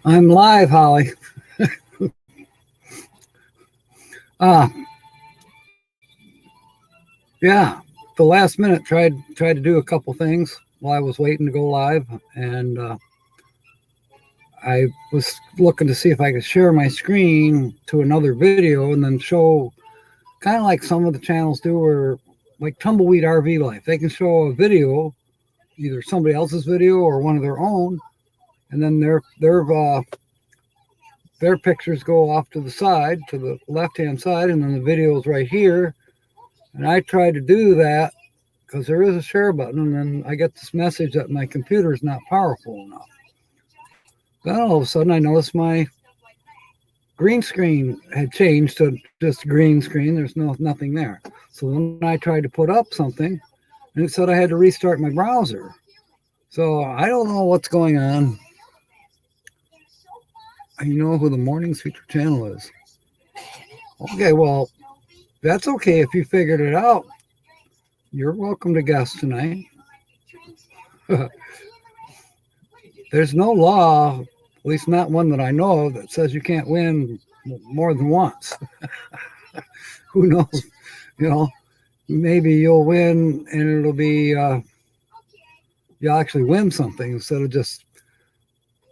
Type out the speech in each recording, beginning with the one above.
I'm live, Holly. Yeah, the last minute tried to do a couple things while I was waiting to go live, and I was looking to see if I could share my screen to another video and then show, kind of like some of the channels do, or like Tumbleweed RV Life. They can show a video, either somebody else's video or one of their own, and then their pictures go off to the side, to the left-hand side, and then the video is right here. And I tried to do that because there is a share button, and then I get this message that my computer is not powerful enough. Then all of a sudden I noticed my green screen had changed to just green screen. There's nothing there. So then I tried to put up something, and it said I had to restart my browser. So I don't know what's going on. You know who the Morning's Feature channel is. Okay, well, that's okay if you figured it out. You're welcome to guest tonight. There's no law, at least not one that I know of, that says you can't win more than once. Who knows? You know, maybe you'll win and it'll be, you'll actually win something instead of just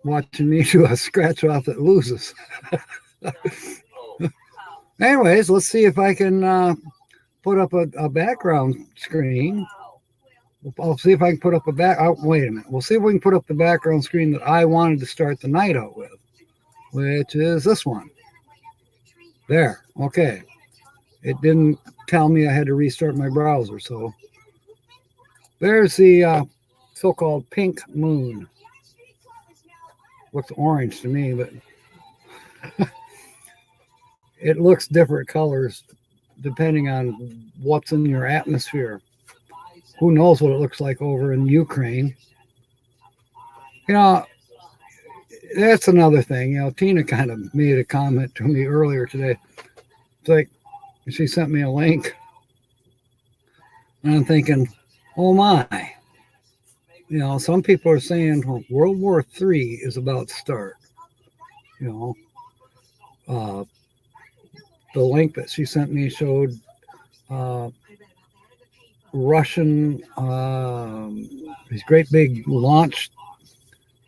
watching me do a scratch off that loses. Anyways, let's see if I can put up a background screen. I'll see if I can put up wait a minute. We'll see if we can put up the background screen that I wanted to start the night out with, which is this one. There. Okay. It didn't tell me I had to restart my browser, so there's the so-called pink moon. Looks orange to me, but it looks different colors depending on what's in your atmosphere. Who knows what it looks like over in Ukraine? You know, that's another thing. You know, Tina kind of made a comment to me earlier today. It's like, she sent me a link, and I'm thinking, oh my. You know, some people are saying, well, World War III is about to start. You know, the link that she sent me showed Russian, these great big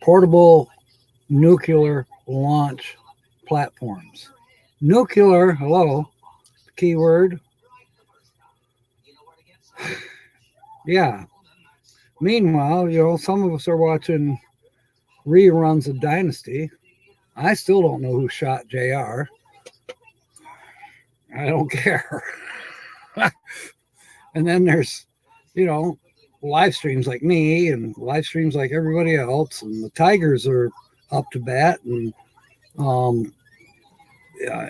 portable nuclear launch platforms. Nuclear, hello, keyword. Yeah. Meanwhile, you know, some of us are watching reruns of Dynasty. I still don't know who shot JR. I don't care. And then there's, you know, live streams like me and live streams like everybody else. And the Tigers are up to bat. And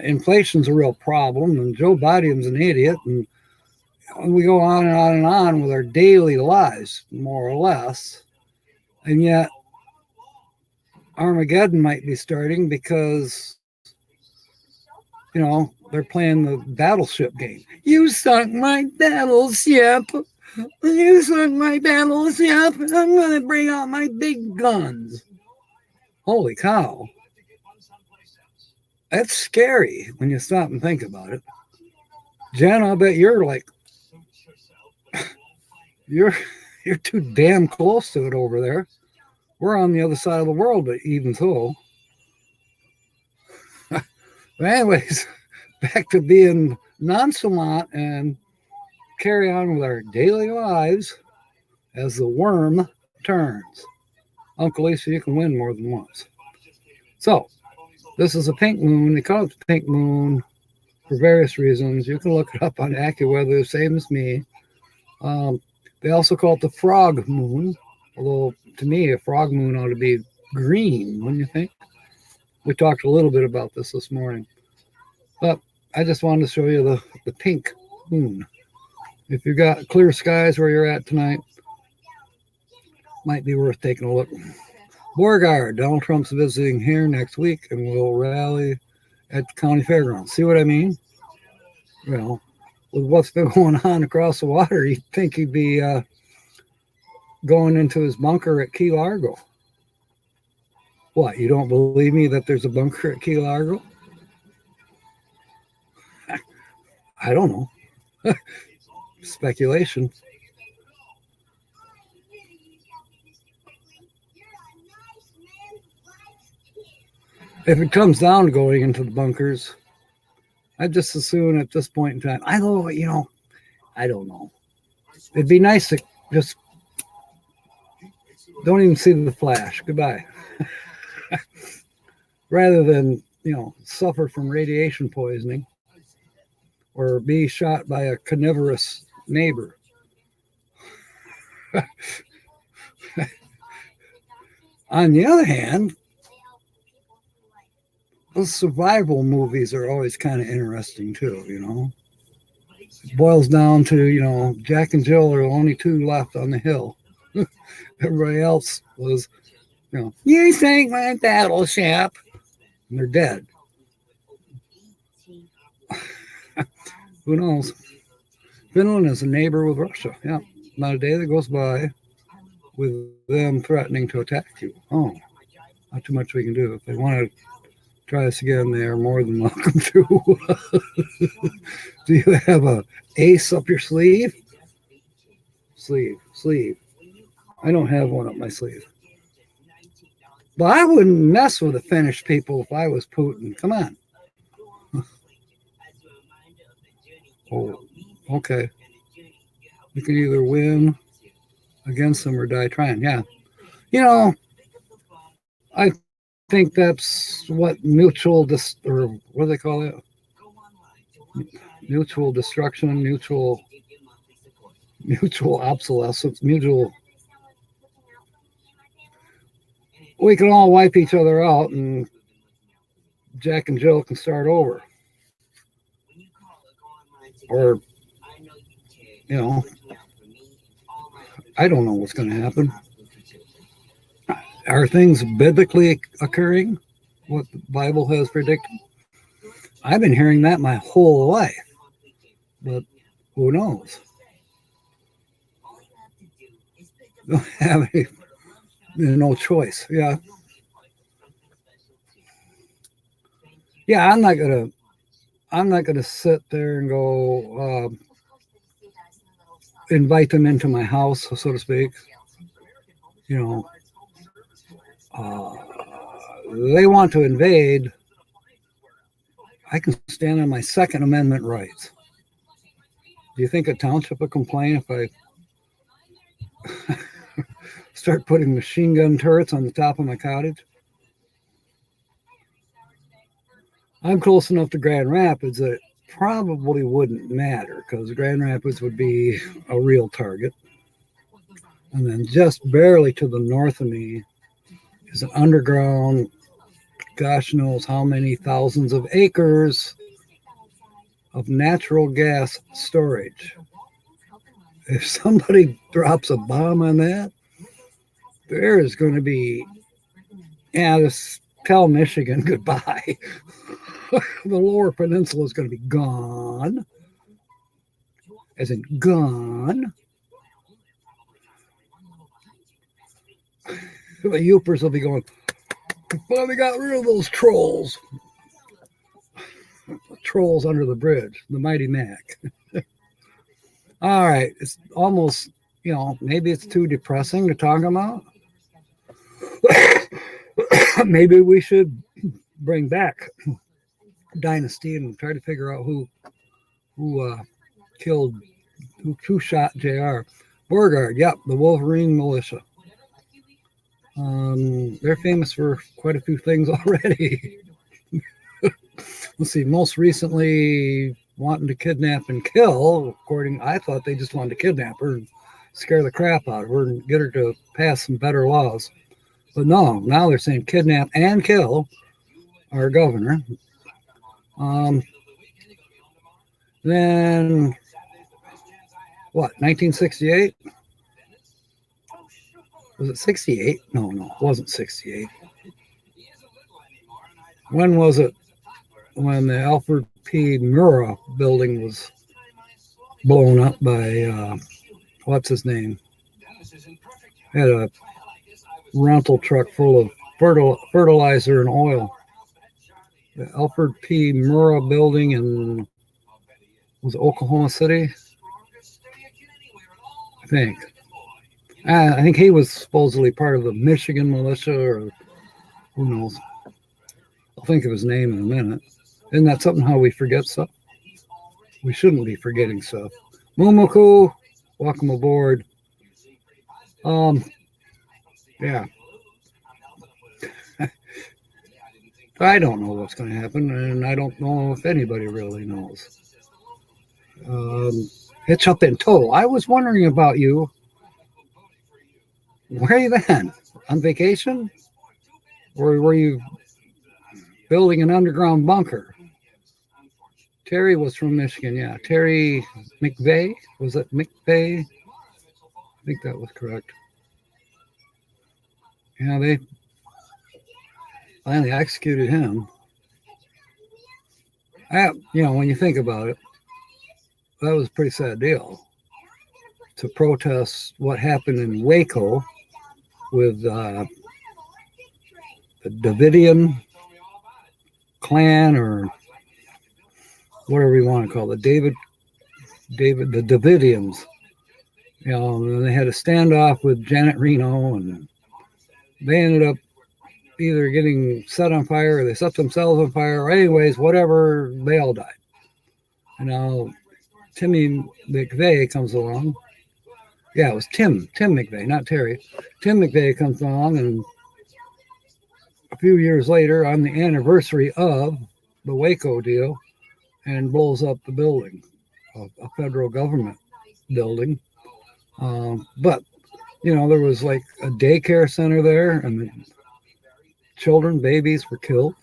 inflation's a real problem. And Joe Biden's an idiot. And we go on and on and on with our daily lives, more or less. And yet Armageddon might be starting because, you know, they're playing the battleship game. You sunk my battleship. You sunk my battleship. I'm going to bring out my big guns. Holy cow. That's scary when you stop and think about it. Jen, I bet you're like, you're too damn close to it over there. We're on the other side of the world, but even so. But anyways, back to being nonchalant and carry on with our daily lives as the worm turns. Uncle Lisa, you can win more than once. So, this is a pink moon. They call it the pink moon for various reasons. You can look it up on AccuWeather, same as me. They also call it the frog moon, although to me, a frog moon ought to be green, wouldn't you think? We talked a little bit about this morning. But I just wanted to show you the pink moon. If you've got clear skies where you're at tonight, might be worth taking a look. Beauregard, Donald Trump's visiting here next week and will rally at the county fairgrounds. See what I mean? Well, with what's been going on across the water, you'd think he'd be going into his bunker at Key Largo. What, you don't believe me that there's a bunker at Key Largo? I don't know. Speculation. If it comes down to going into the bunkers, I'd just as soon at this point in time. I know, I don't know. It'd be nice to just don't even see the flash. Goodbye. Rather than, suffer from radiation poisoning or be shot by a carnivorous neighbor. On the other hand, those survival movies are always kind of interesting too, It boils down to, Jack and Jill are the only two left on the hill. Everybody else was, you sank my battleship. And they're dead. Who knows? Finland is a neighbor with Russia. Yeah. Not a day that goes by with them threatening to attack you. Oh, not too much we can do. If they want to try us again, they are more than welcome to. Do you have a ace up your sleeve? Sleeve. I don't have one up my sleeve. But I wouldn't mess with the Finnish people if I was Putin. Come on. Oh, okay. You can either win against them or die trying. Yeah. I think that's what mutual or what do they call it? Mutual destruction, mutual obsolescence, we can all wipe each other out and Jack and Jill can start over. Or, I don't know what's going to happen. Are things biblically occurring? What the Bible has predicted? I've been hearing that my whole life. But who knows? Don't have any, no choice. Yeah. Yeah, I'm not gonna sit there and go invite them into my house, so to speak. They want to invade. I can stand on my Second Amendment rights. Do you think a township would complain if I start putting machine gun turrets on the top of my cottage? I'm close enough to Grand Rapids that it probably wouldn't matter because Grand Rapids would be a real target. And then just barely to the north of me is an underground, gosh knows how many thousands of acres of natural gas storage. If somebody drops a bomb on that, there is going to be, just tell Michigan goodbye. The lower peninsula is going to be gone. As in gone. The Yoopers will be going, we finally got rid of those trolls. Trolls under the bridge, the Mighty Mac. All right, it's almost, maybe it's too depressing to talk about. Maybe we should bring back Dynasty and try to figure out who shot JR. Beauregard, yep, the Wolverine militia. They're famous for quite a few things already. Let's see, most recently wanting to kidnap and kill, I thought they just wanted to kidnap her and scare the crap out of her and get her to pass some better laws. But no, now they're saying kidnap and kill our governor. Then, what, 1968? Was it 68? No, it wasn't 68. When was it? When the Alfred P. Murrah building was blown up by, what's his name? Had a rental truck full of fertilizer and oil. The Alfred P. Murrah building in was it Oklahoma City, I think. I think he was supposedly part of the Michigan militia, or who knows. I'll think of his name in a minute. Isn't that something how we forget stuff? We shouldn't be forgetting stuff. Mumuku, welcome aboard. Yeah. I don't know what's going to happen, and I don't know if anybody really knows. Hitch up in tow. I was wondering about you. Where are you then? On vacation? Or were you building an underground bunker? Terry was from Michigan, yeah. Terry McVeigh? Was it McVeigh? I think that was correct. Yeah, they finally executed him. When you think about it, that was a pretty sad deal. To protest what happened in Waco with the Davidian clan, or whatever you want to call it, the Davidians. And they had a standoff with Janet Reno, and they ended up either getting set on fire, or they set themselves on fire, or anyways, whatever, they all died. And now Timmy McVeigh comes along. Yeah, it was Tim McVeigh, not Terry. Tim McVeigh comes along, and a few years later, on the anniversary of the Waco deal, and blows up the building, a federal government building. But, there was like a daycare center there, and the children, babies were killed,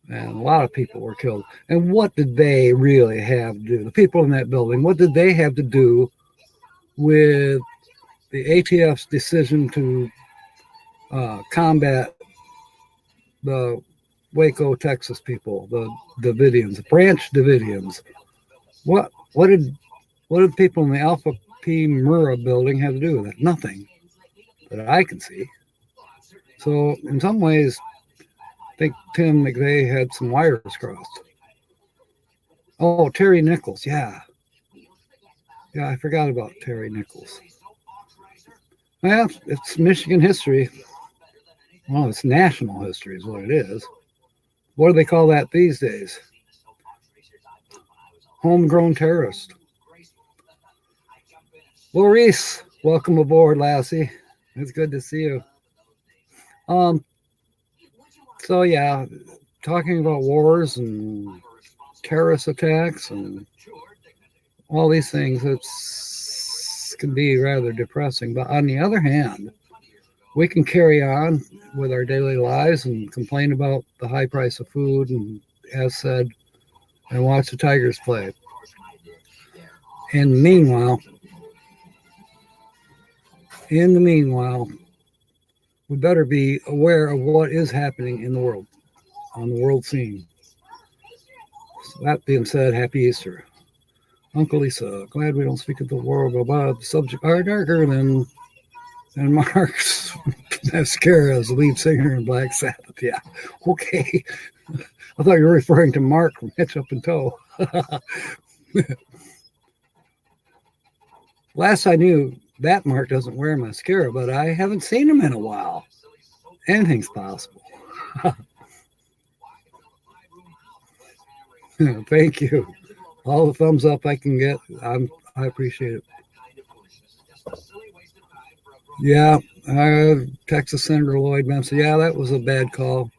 and a lot of people were killed. And what did they really have to do? The people in that building, what did they have to do with the ATF's decision to combat the Waco, Texas people, the Davidians, Branch Davidians? What did people in the Alpha P. Murrah building have to do with it? Nothing that I can see. So in some ways, I think Tim McVeigh had some wires crossed. Oh, Terry Nichols, yeah. Yeah, I forgot about Terry Nichols. Well, it's Michigan history. Well, it's national history is what it is. What do they call that these days? Homegrown terrorist. Maurice, welcome aboard, Lassie. It's good to see you. So yeah, talking about wars and terrorist attacks and all these things, it can be rather depressing. But on the other hand, we can carry on with our daily lives and complain about the high price of food, and as said, and watch the Tigers play. And meanwhile, we better be aware of what is happening in the world, on the world scene. So that being said, happy Easter. Uncle Lisa, glad we don't speak of the world about the subject are darker than Mark's mascara as the lead singer in Black Sabbath. Yeah, okay. I thought you were referring to Mark from Hitch Up in Tow. Last I knew, that Mark doesn't wear mascara, but I haven't seen him in a while. Anything's possible. Thank you. All the thumbs up I can get, I appreciate it. Yeah, Texas Senator Lloyd Bempson. Yeah, that was a bad call.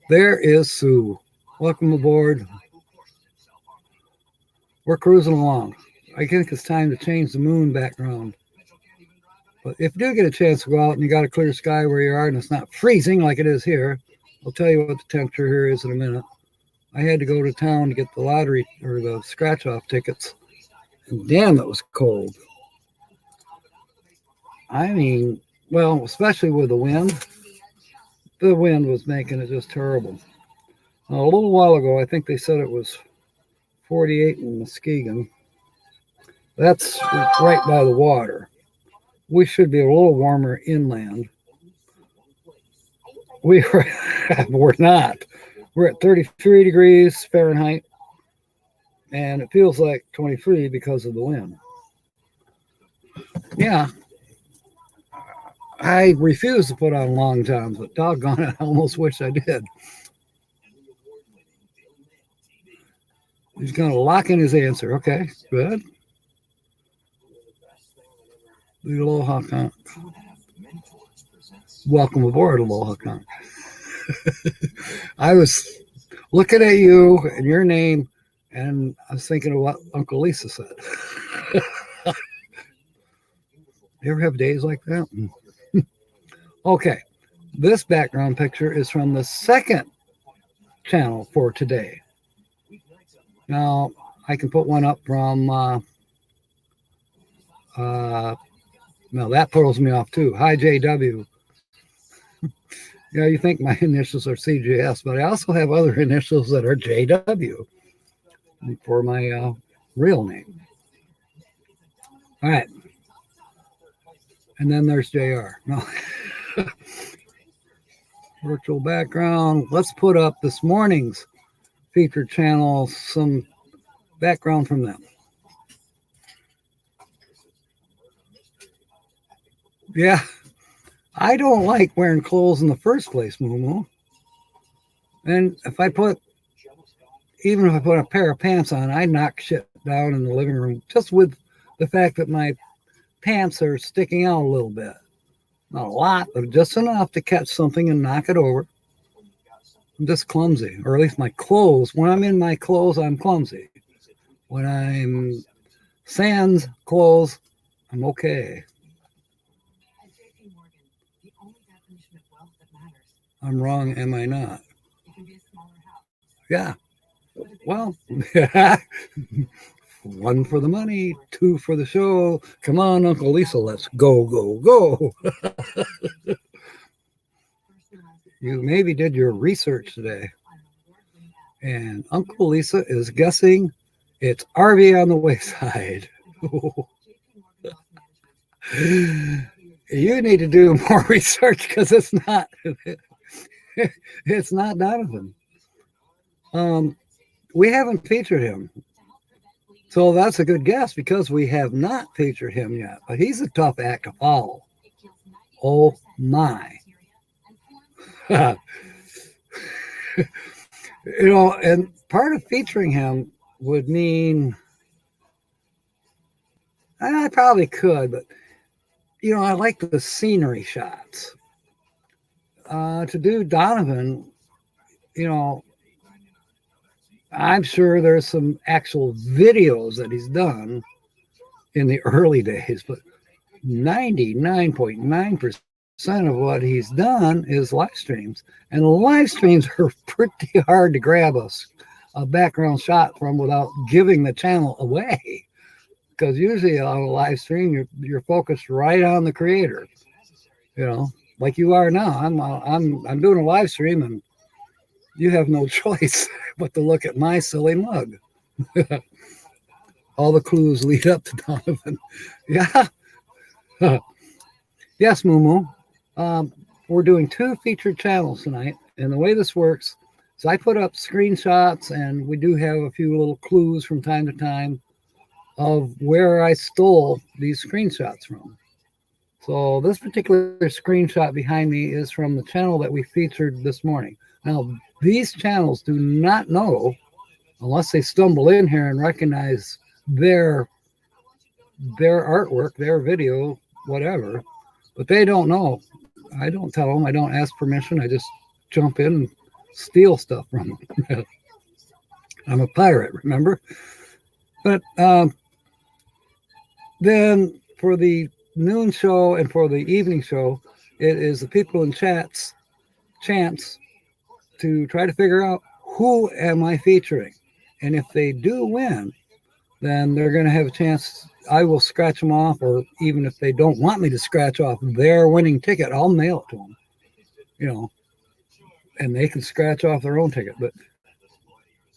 There is Sue. Welcome aboard. We're cruising along. I think it's time to change the moon background. But if you do get a chance to go out and you got a clear sky where you are and it's not freezing like it is here, I'll tell you what the temperature here is in a minute. I had to go to town to get the lottery or the scratch-off tickets. And damn, it was cold. I mean, well, especially with the wind. The wind was making it just terrible. Now, a little while ago, I think they said it was 48 in Muskegon. That's right by the water. we should be a little warmer inland. We're not. We're at 33 degrees Fahrenheit, and it feels like 23 because of the wind. Yeah. I refuse to put on long johns, but doggone it, I almost wish I did. He's going to lock in his answer. Okay, good. The Aloha Conch. Welcome aboard, Aloha Conch. I was looking at you and your name, and I was thinking of what Uncle Lisa said. You ever have days like that? Okay, this background picture is from the second channel for today. Now, I can put one up from, no, that throws me off too. Hi, JW. Yeah, you think my initials are CJS, but I also have other initials that are JW for my real name. All right. And then there's JR. No. Virtual background. Let's put up this morning's featured channel, some background from them. Yeah, I don't like wearing clothes in the first place, Moo Moo. And if I put, even if I put a pair of pants on, I knock shit down in the living room just with the fact that my pants are sticking out a little bit. Not a lot, but just enough to catch something and knock it over. I'm just clumsy, or at least my clothes. When I'm in my clothes, I'm clumsy. When I'm sans clothes, I'm okay. I'm wrong, am I not? Yeah. Well, one for the money, two for the show. Come on, Uncle Lisa, let's go, go, go. You maybe did your research today. And Uncle Lisa is guessing it's RV on the wayside. You need to do more research because it's not Donovan. We haven't featured him. So that's a good guess because we have not featured him yet. But he's a tough act to follow. Oh my. You know, and part of featuring him would mean I probably could, but you know, I like the scenery shots. To do Donovan, you know, I'm sure there's some actual videos that he's done in the early days, but 99.9% of what he's done is live streams. And the live streams are pretty hard to grab a background shot from without giving the channel away. Because usually on a live stream, you're focused right on the creator. You know, like you are now. I'm doing a live stream and you have no choice but to look at my silly mug. All the clues lead up to Donovan. Yeah. Yes, Moo Moo. We're doing 2 featured channels tonight. And the way this works is I put up screenshots and we do have a few little clues from time to time of where I stole these screenshots from. So this particular screenshot behind me is from the channel that we featured this morning. Now, these channels do not know, unless they stumble in here and recognize their artwork, their video, whatever, but they don't know. I don't tell them. I don't ask permission. I just jump in and steal stuff from them. I'm a pirate, remember? But then for the noon show and for the evening show, it is the people in chat's chance to try to figure out who am I featuring. And if they do win, then they're going to have a chance. I will scratch them off, or even if they don't want me to scratch off their winning ticket, I'll mail it to them, you know, and they can scratch off their own ticket. But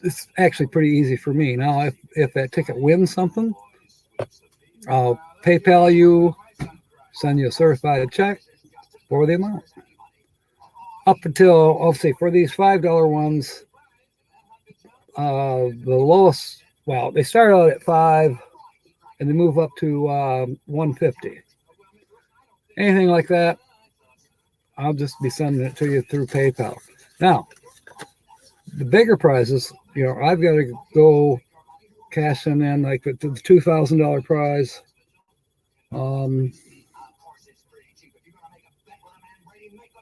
it's actually pretty easy for me. Now, if that ticket wins something, I'll PayPal you send you a certified check for the amount. Up until, I'll say, for these $5 ones, the lowest, well, they start out at $5 and they move up to $150. Anything like that, I'll just be sending it to you through PayPal. Now, the bigger prizes, you know, I've got to go cash them in, like the $2,000 prize.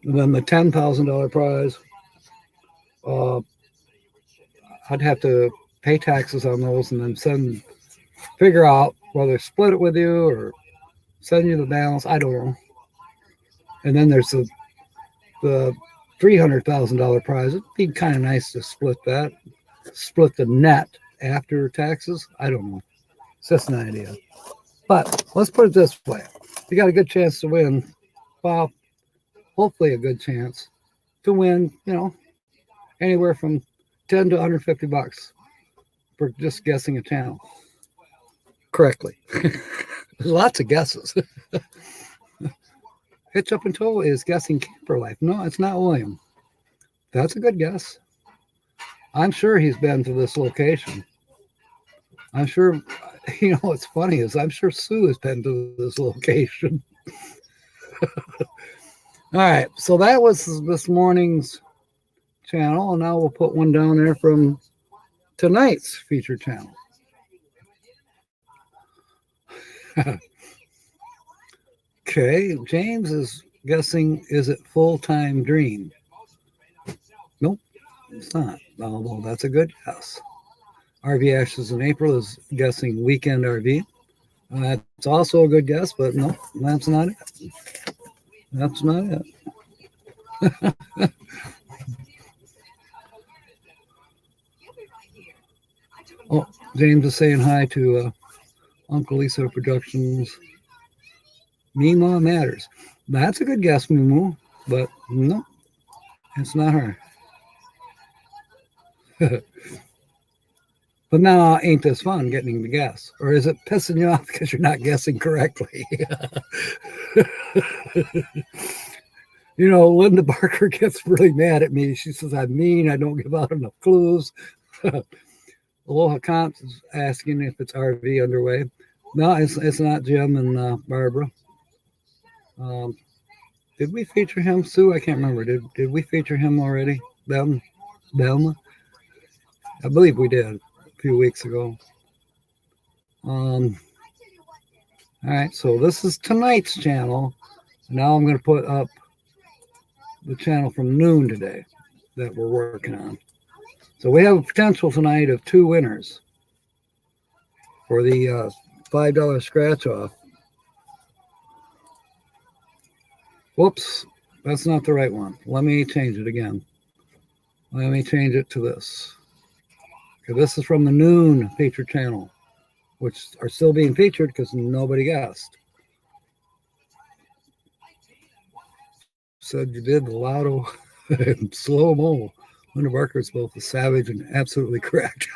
Then the $10,000 prize. I'd have to pay taxes on those and then figure out whether split it with you or send you the balance. I don't know. And then there's the $300,000 prize. It'd be kind of nice to split that. Split the net after taxes. I don't know. It's just an idea. But let's put it this way. You got a good chance to win. Well, hopefully a good chance to win, you know, anywhere from $10 to $150 for just guessing a channel correctly. There's lots of guesses. Hitch Up and Tow is guessing camper life. No, it's not William. That's a good guess. I'm sure he's been to this location. I'm sure, you know, what's funny is I'm sure Sue has been to this location. All right, so that was this morning's channel, and now we'll put one down there from tonight's feature channel. Okay, James is guessing, is it full-time dream? Nope, it's not, although that's a good guess. RV Ashes in April is guessing weekend RV. That's also a good guess, but no, that's not it. That's not it. Oh, James is saying hi to Uncle Lisa Productions. Mima Matters. That's a good guess, Moo, but no, it's not her. But now, ain't this fun getting to guess? Or is it pissing you off because you're not guessing correctly? You know, Linda Barker gets really mad at me. She says I'm mean. I don't give out enough clues. Aloha Comps is asking if it's RV underway. No, it's not Jim and Barbara. Did we feature him, Sue? I can't remember. Did we feature him already? Them? I believe we did a few weeks ago. All right, so this is tonight's channel. Now I'm going to put up the channel from noon today that we're working on. So we have a potential tonight of 2 winners for the $5 scratch off. Whoops, that's not the right one. Let me change it again. Let me change it to this. Okay, this is from the noon featured channel, which are still being featured because nobody guessed. Said you did the lotto and slow-mo. Linda Barker is both a savage and absolutely correct.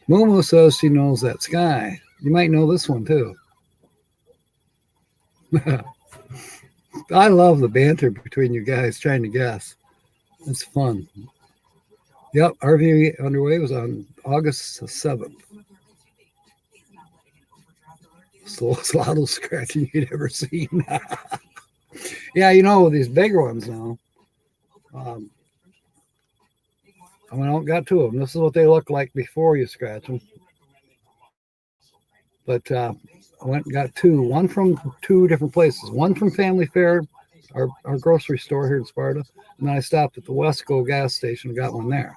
Momo says she knows that sky. You might know this one too. I love the banter between you guys trying to guess. It's fun. Yep, RV underway was on August 7th. Slowest lotto scratching you'd ever seen. Yeah, you know, these bigger ones now. I got 2 of them. This is what they look like before you scratch them. But I went and got 2. One from 2 different places. One from Family Fair, our grocery store here in Sparta. And then I stopped at the Wesco gas station and got one there.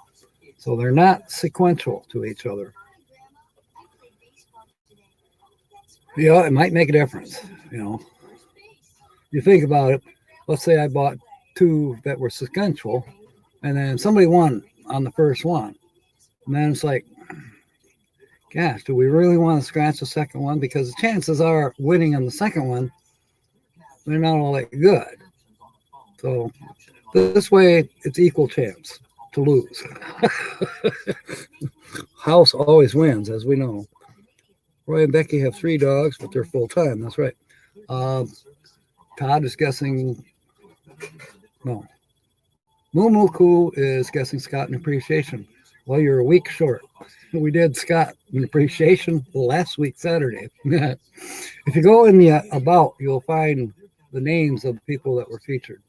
So they're not sequential to each other. Yeah, it might make a difference, you know. You think about it. Let's say I bought 2 that were sequential, and then somebody won on the first one. And then it's like, gosh, do we really want to scratch the second one? Because the chances are winning on the second one, they're not all that good. So this way, it's equal chance to lose. House always wins, as we know. Roy and Becky have 3 dogs, but they're full-time. That's right. Todd is guessing, no. Moomoo is guessing Scott in appreciation. Well, you're a week short. We did Scott in appreciation last week, Saturday. If you go in the about, you'll find the names of the people that were featured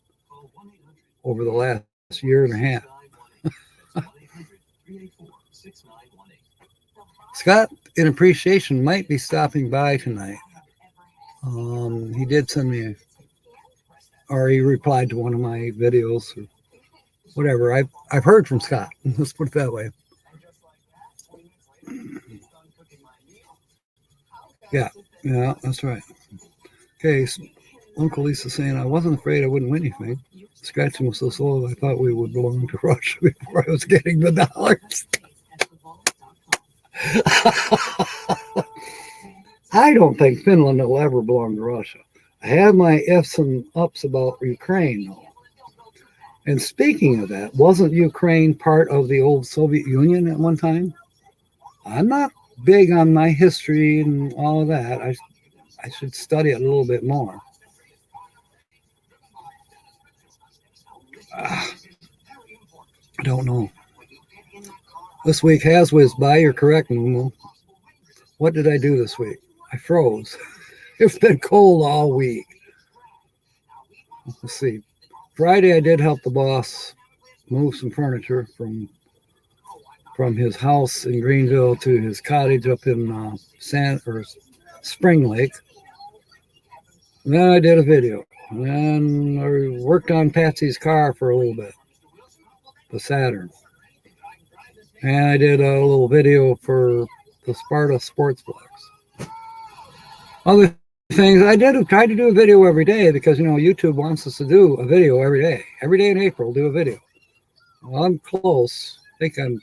over the last year and a half. Scott in appreciation might be stopping by tonight. He did send me, or he replied to one of my videos or whatever. I've heard from Scott. Let's put it that way. Yeah, that's right. Okay, so Uncle Lisa saying, I wasn't afraid I wouldn't win anything. Scratching was so slow, I thought we would belong to Russia before I was getting the dollars. I don't think Finland will ever belong to Russia. I have my ifs and ups about Ukraine, though. And speaking of that, wasn't Ukraine part of the old Soviet Union at one time? I'm not big on my history and all of that. I should study it a little bit more. I don't know. This week has whizzed by. You're correct, Momo. What did I do this week? I froze. It's been cold all week. Let's see. Friday, I did help the boss move some furniture from his house in Greenville to his cottage up in Spring Lake. And then I did a video. And then I worked on Patsy's car for a little bit, the Saturn. And I did a little video for the Sparta Sports Blocks. Other things, I tried to do a video every day because, YouTube wants us to do a video every day. Every day in April, do a video. Well, I'm close. I think I'm,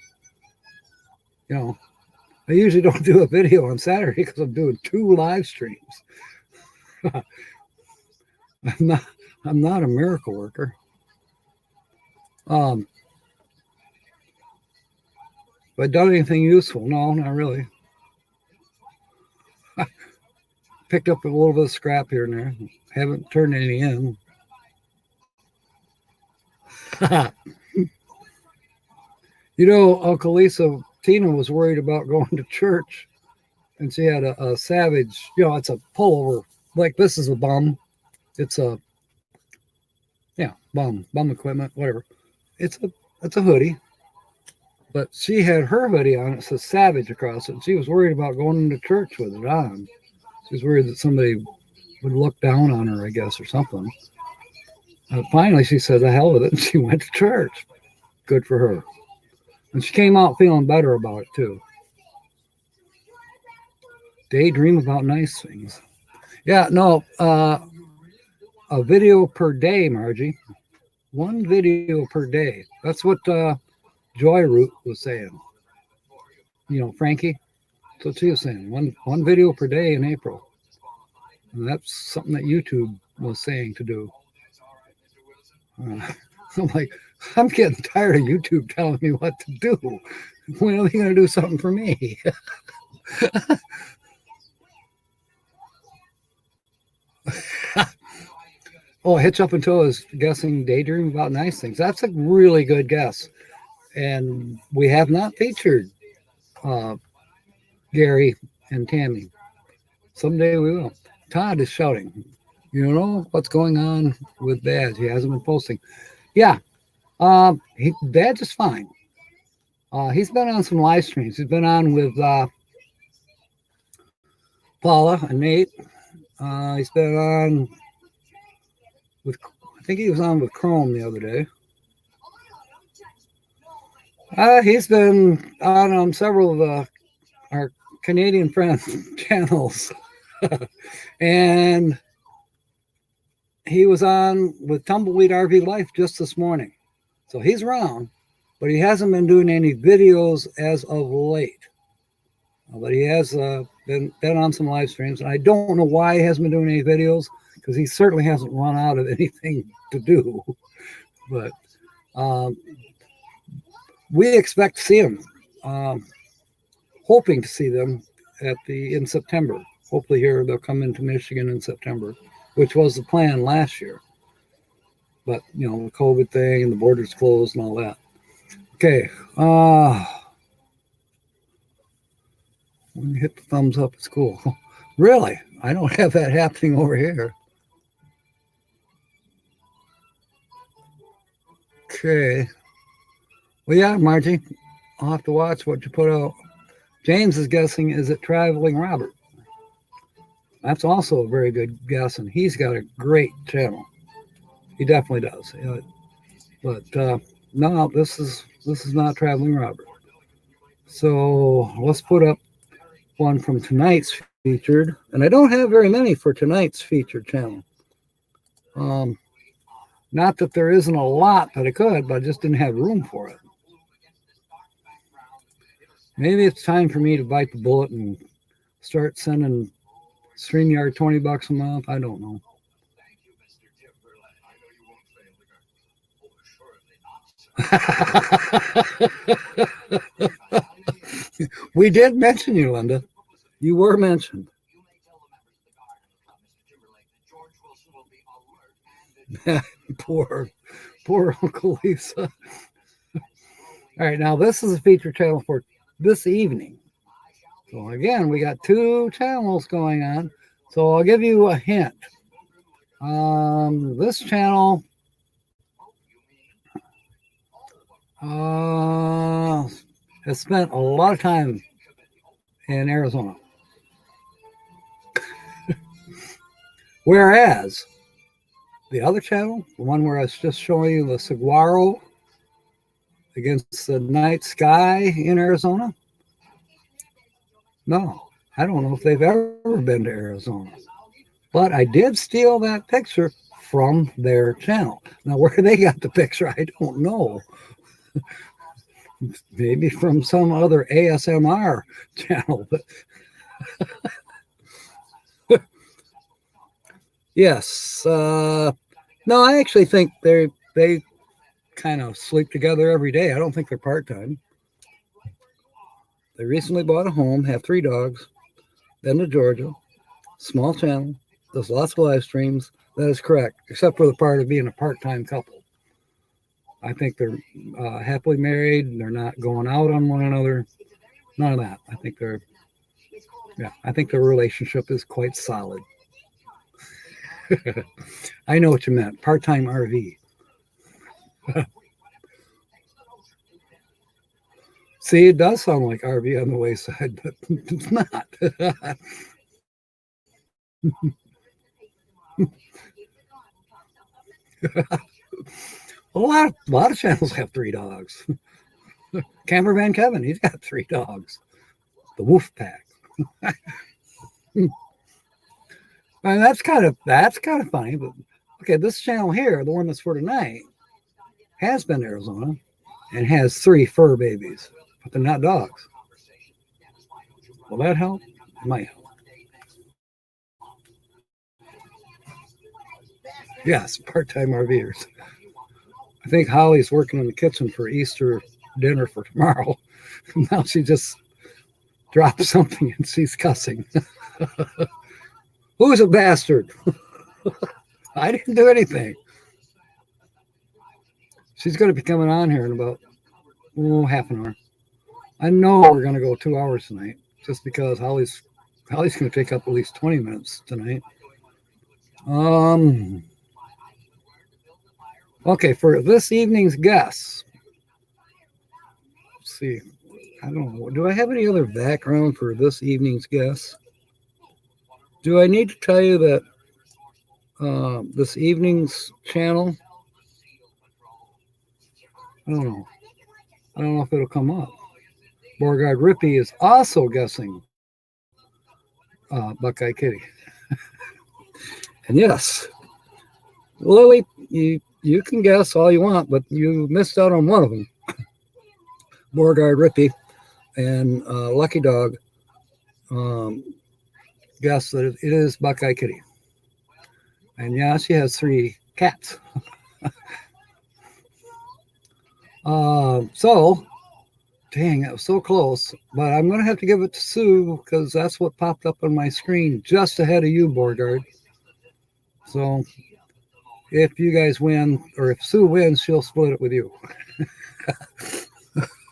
I usually don't do a video on Saturday because I'm doing 2 live streams. I'm not a miracle worker. Have I done anything useful? No, not really. Picked up a little bit of scrap here and there. Haven't turned any in. Uncle Lisa, Tina was worried about going to church, and she had a Savage, it's a pullover. Like, this is a bum. It's a, bum equipment, whatever. It's a hoodie. But she had her hoodie on. It says Savage across it. And she was worried about going into church with it on. She was worried that somebody would look down on her, I guess, or something. Finally, she said, the hell with it. And she went to church. Good for her. And she came out feeling better about it, too. Daydream about nice things. Yeah, no. A video per day, Margie. 1 video per day. That's what Joy Root was saying. Frankie. That's what she was saying. One video per day in April. And that's something that YouTube was saying to do. I'm like, I'm getting tired of YouTube telling me what to do. When are they going to do something for me? Oh, Hitch Up Until is guessing Daydream About Nice Things. That's a really good guess. And we have not featured Gary and Tammy. Someday we will. Todd is shouting. What's going on with Badge? He hasn't been posting. Yeah. Badge is fine. He's been on some live streams. He's been on with Paula and Nate. He's been on with, I think he was on with Chrome the other day. He's been on several of our Canadian friends' channels. And he was on with Tumbleweed RV Life just this morning. So he's around, but he hasn't been doing any videos as of late. But he has been on some live streams. And I don't know why he hasn't been doing any videos, because he certainly hasn't run out of anything to do. But we expect to see him, hoping to see them in September. Hopefully here they'll come into Michigan in September, which was the plan last year. But, you know, the COVID thing and the borders closed and all that. Okay. When you hit the thumbs up, it's cool. Really? I don't have that happening over here. Okay. Well, yeah, Margie, I'll have to watch what you put out. James is guessing, is it Traveling Robert? That's also a very good guess, and he's got a great channel. He definitely does. But no, this is not Traveling Robert. So let's put up one from tonight's featured, and I don't have very many for tonight's featured channel. Not that there isn't a lot that I could, but I just didn't have room for it. Maybe it's time for me to bite the bullet and start sending StreamYard $20 a month. I don't know. We did mention you, Linda. You were mentioned. Poor Uncle Lisa. All right, now this is a feature channel for this evening. So again, we got two channels going on. So I'll give you a hint. This channel has spent a lot of time in Arizona. Whereas the other channel, the one where I was just showing you the saguaro against the night sky in Arizona, no, I don't know if they've ever been to Arizona. But I did steal that picture from their channel. Now, where they got the picture, I don't know. Maybe from some other ASMR channel. But yes. No, I actually think they kind of sleep together every day. I don't think they're part-time. They recently bought a home, have 3 dogs, been to Georgia, small channel, does lots of live streams. That is correct, except for the part of being a part-time couple. I think they're happily married. They're not going out on one another. None of that. I think their relationship is quite solid. I know what you meant. Part-time RV. See, it does sound like RV on the wayside, but it's not. A lot of channels have 3 dogs. Camperman Kevin, he's got 3 dogs. The Wolf Pack. And that's kind of funny. But okay, this channel here, the one that's for tonight, has been to Arizona and has 3 fur babies, but they're not dogs. Will that help? It might help. Yes, part-time RVers. I think Holly's working in the kitchen for Easter dinner for tomorrow. Now she just dropped something and she's cussing. Who's a bastard? I didn't do anything. She's going to be coming on here in about half an hour. I know we're going to go 2 hours tonight, just because Holly's going to take up at least 20 minutes tonight. Okay, for this evening's guests, let's see. I don't know. Do I have any other background for this evening's guests? Do I need to tell you that this evening's channel? I don't know. I don't know if it'll come up. Beauregard Rippey is also guessing Buckeye Kitty. And yes, Lily, you can guess all you want, but you missed out on one of them. Beauregard Rippey and Lucky Dog guessed that it is Buckeye Kitty. And yeah, she has 3 cats. So Dang, that was so close. But I'm going to have to give it to Sue because that's what popped up on my screen just ahead of you, Beauregard. So if you guys win, or if Sue wins, she'll split it with you.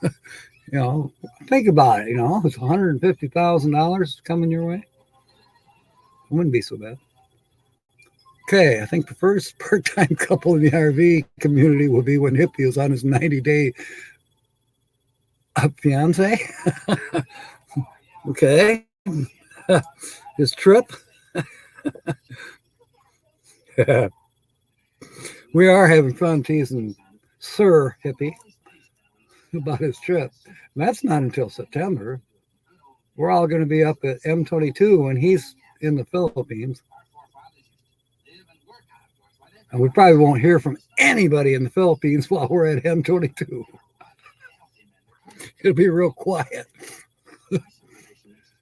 You know, think about it. You know, it's $150,000 coming your way. It wouldn't be so bad. Okay, I think the first part-time couple in the RV community will be when Hippie is on his 90-day fiance. Okay. His trip. We are having fun teasing Sir Hippie about his trip. And that's not until September. We're all going to be up at M22 when he's in the Philippines. And we probably won't hear from anybody in the Philippines while we're at M22. It'll be real quiet.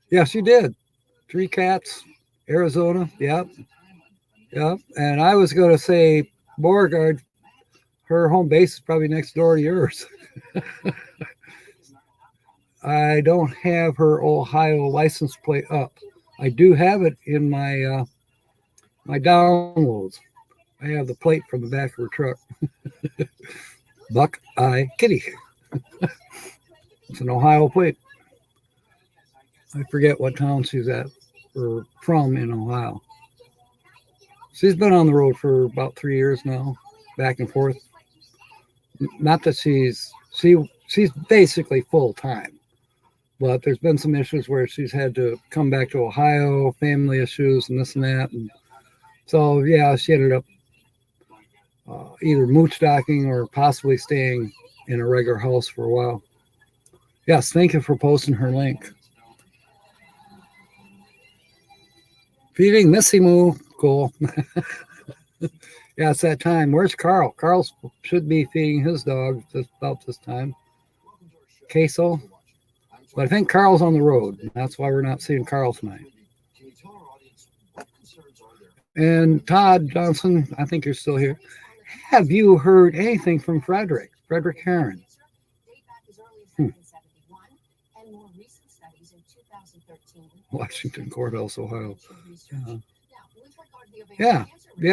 Yeah, she did. 3 cats, Arizona. Yep. Yep. And I was going to say, Beauregard, her home base is probably next door to yours. I don't have her Ohio license plate up. I do have it in my my downloads. I have the plate from the back of her truck. Buckeye Kitty. It's an Ohio plate. I forget what town she's at or from in Ohio. She's been on the road for about 3 years now, back and forth. Not that she's basically full time, but there's been some issues where she's had to come back to Ohio, family issues and this and that. And so, yeah, she ended up either mooch-docking or possibly staying in a regular house for a while. Yes, thank you for posting her link. Feeding Missy Moo. Cool. Yeah, it's that time. Where's Carl? Carl should be feeding his dog just about this time. Queso. But I think Carl's on the road. And that's why we're not seeing Carl tonight. And Todd Johnson, I think you're still here. Have you heard anything from Frederick Herron? Washington Courthouse, Ohio. Yeah,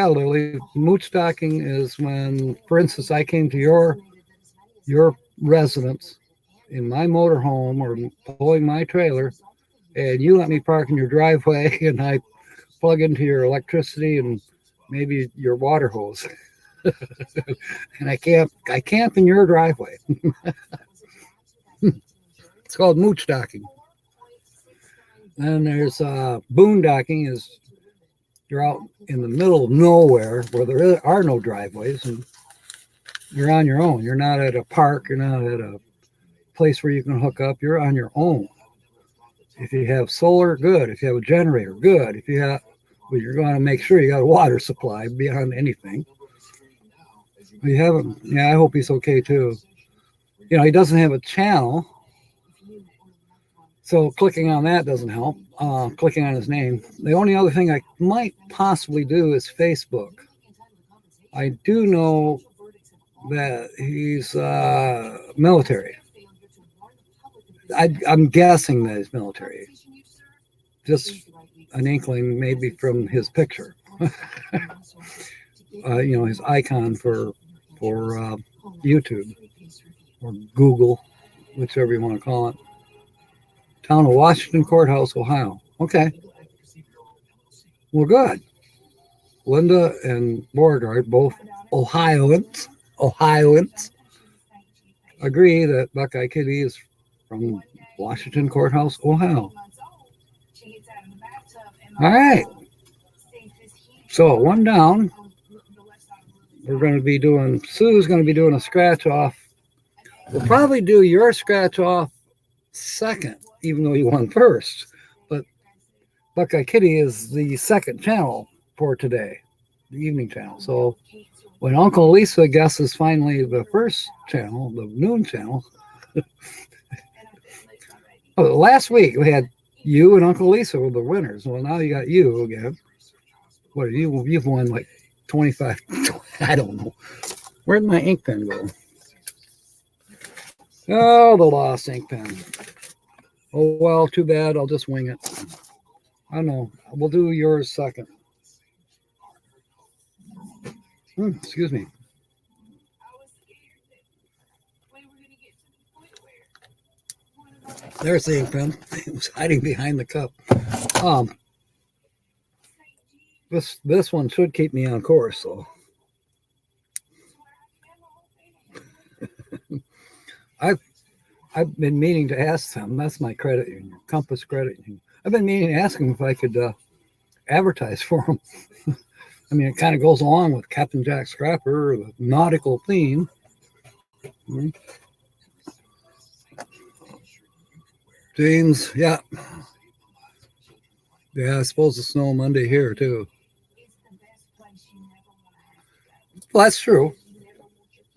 Lily. Mooch-docking is when, for instance, I came to your residence in my motorhome or pulling my trailer, and you let me park in your driveway, and I plug into your electricity and maybe your water hose. And I camp in your driveway. It's called mooch-docking. And there's boondocking, is you're out in the middle of nowhere where there are no driveways and you're on your own. You're not at a park. You're not at a place where you can hook up. You're on your own. If you have solar, good. If you have a generator, good. If you have, well, you're going to make sure you got a water supply beyond anything. You haven't. Yeah, I hope he's okay too. You know, he doesn't have a channel. So clicking on that doesn't help. Clicking on his name. The only other thing I might possibly do is Facebook. I do know that he's military. I'm guessing that he's military. Just an inkling, maybe from his picture. You know, his icon for YouTube or Google, whichever you want to call it. Town of Washington Courthouse, Ohio. Okay. Well, good. Linda and Beauregard, both Ohioans, agree that Buckeye Kitty is from Washington Courthouse, Ohio. All right. So one down. We're going to be doing, Sue's going to be doing a scratch off. We'll probably do your scratch off second, even though you won first. But Buckeye Kitty is the second channel for today, the evening channel. So when Uncle Lisa guesses finally the first channel, the noon channel. Last week we had you and Uncle Lisa were the winners. Well, now you got you again. What are you? You've won like 25. I don't know. Where'd my ink pen go? Oh, the lost ink pen. Oh, well, too bad. I'll just wing it. I don't know. We'll do yours second. Excuse me. There's the ink pen. It was hiding behind the cup. This one should keep me on course, so. I've been meaning to ask them. That's my credit union, Compass Credit Union. I've been meaning to ask them if I could advertise for them. I mean, it kind of goes along with Captain Jack Scrapper, the nautical theme. James, yeah. Yeah, I suppose the snow Monday here, too. Well, that's true.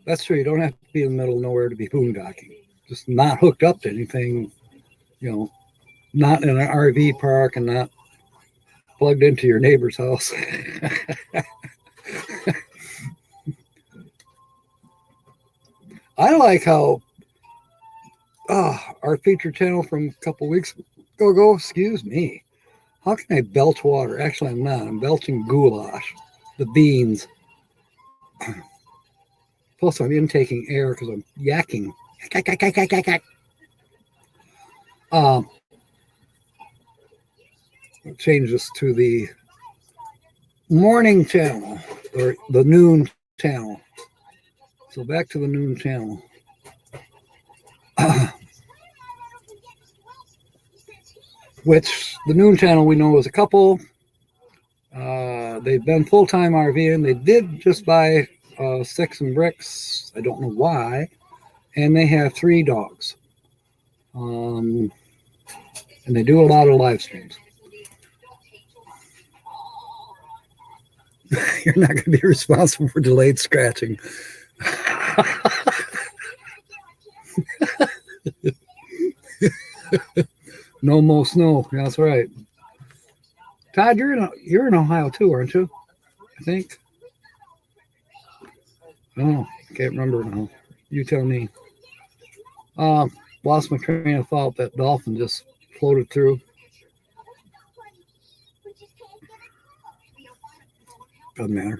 That's true. You don't have to be in the middle of nowhere to be boondocking. Just not hooked up to anything, you know, not in an RV park and not plugged into your neighbor's house. I like how our feature channel from a couple weeks ago, excuse me. How can I belch water? Actually, I'm not. I'm belching goulash, the beans. Plus, I'm intaking air because I'm yakking. Change this to the morning channel or the noon channel. So back to the noon channel. Which the noon channel we know is a couple. They've been full-time RVing. They did just buy sticks and bricks. I don't know why. And they have 3 dogs. And they do a lot of live streams. You're not going to be responsible for delayed scratching. No more snow. That's right. Todd, you're in Ohio too, aren't you? I think. Oh, can't remember now. You tell me. Lost my train of thought. That dolphin just floated through. Doesn't matter.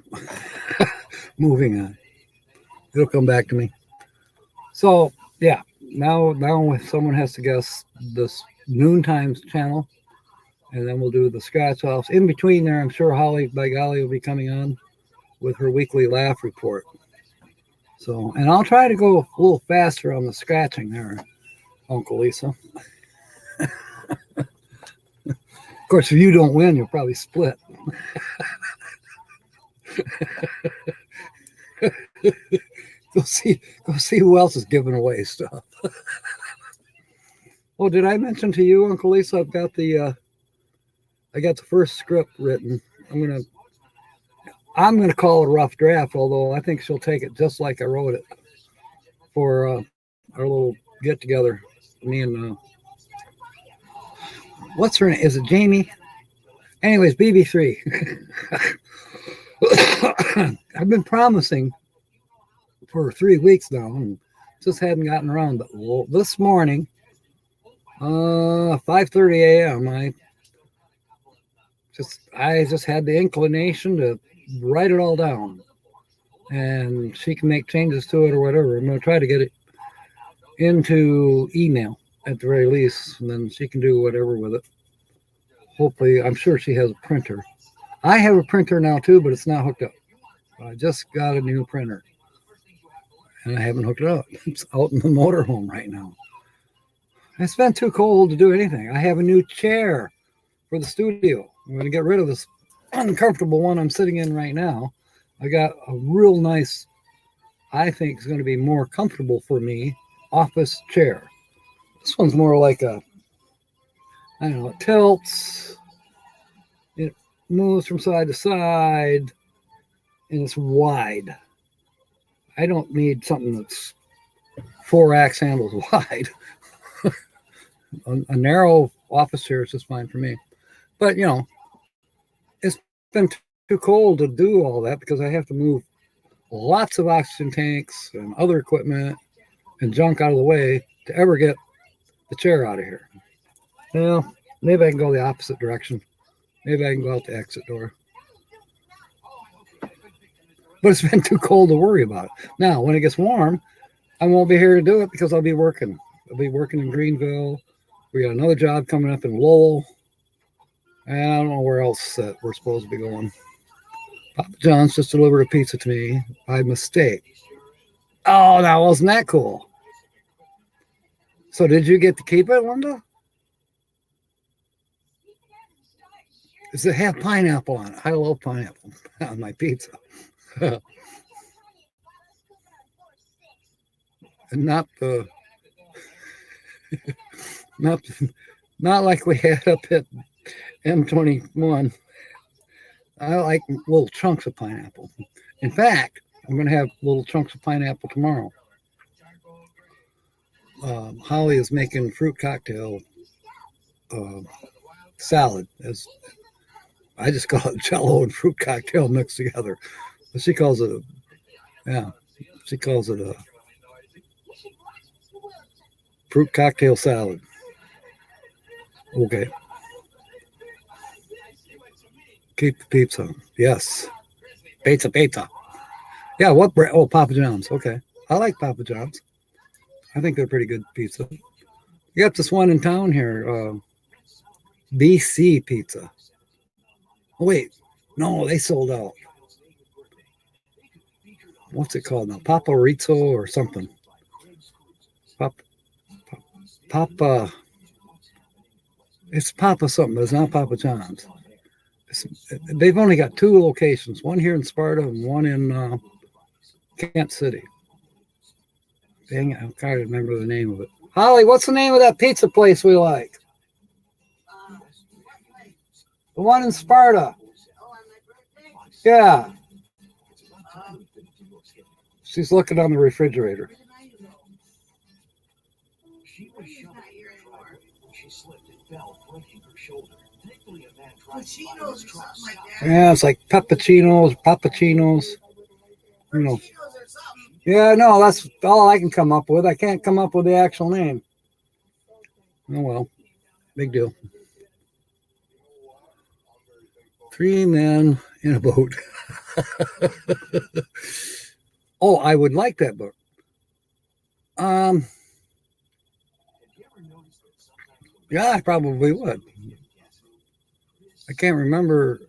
Moving on. It'll come back to me. So yeah, now if someone has to guess this noon times channel, and then we'll do the scratch offs. In between there, I'm sure Holly by Golly will be coming on with her weekly laugh report. So, and I'll try to go a little faster on the scratching there, Uncle Lisa. Of course, if you don't win, you'll probably split. Go see who else is giving away stuff. Oh, did I mention to you, Uncle Lisa, I got the first script written. I'm gonna call it a rough draft, although I think she'll take it just like I wrote it for our little get together. Me and what's her name? Is it Jamie? Anyways, BB3. I've been promising for 3 weeks now and just hadn't gotten around. But this morning, 5:30 a.m., I just had the inclination to write it all down, and she can make changes to it or whatever. I'm going to try to get it into email at the very least, and then she can do whatever with it. Hopefully, I'm sure she has a printer. I have a printer now too, but it's not hooked up. I just got a new printer, and I haven't hooked it up. It's out in the motorhome right now. It's been too cold to do anything. I have a new chair for the studio. I'm going to get rid of this uncomfortable one I'm sitting in right now. I got a real nice, I think is going to be more comfortable for me, office chair. This one's more like a, I don't know, it tilts, it moves from side to side, and it's wide. I don't need something that's 4 axe handles wide. A narrow office chair is just fine for me. But, you know, it's been too cold to do all that because I have to move lots of oxygen tanks and other equipment and junk out of the way to ever get the chair out of here. Well, maybe I can go the opposite direction. Maybe I can go out the exit door. But it's been too cold to worry about it. Now, when it gets warm, I won't be here to do it because I'll be working. I'll be working in Greenville. We got another job coming up in Lowell. And I don't know where else that we're supposed to be going. Papa John's just delivered a pizza to me by mistake. Oh, now wasn't that cool? So did you get to keep it, Linda? Does it have pineapple on it? I love pineapple on my pizza. And not the not like we had up at M21. I like little chunks of pineapple. In fact, I'm going to have little chunks of pineapple tomorrow. Holly is making fruit cocktail salad. As I just call it Jello and fruit cocktail mixed together. But she calls it a fruit cocktail salad. Okay. Keep the pizza. Yes. Pizza. Yeah, what brand? Oh, Papa John's. Okay. I like Papa John's. I think they're pretty good pizza. You got this one in town here, BC Pizza. Oh, wait. No, they sold out. What's it called now? Papa Rizzo or something. Papa. It's Papa something, but it's not Papa John's. They've only got 2 locations, one here in Sparta and one in Kent City. Dang it, I'm trying to remember the name of it. Holly, what's the name of that pizza place we like? The one in Sparta. Yeah. She's looking on the refrigerator. Yeah, it's like Peppuccinos. You know. Yeah, no, that's all I can come up with. I can't come up with the actual name. Oh well, big deal. 3 men in a boat. Oh, I would like that book. Yeah, I probably would. I can't remember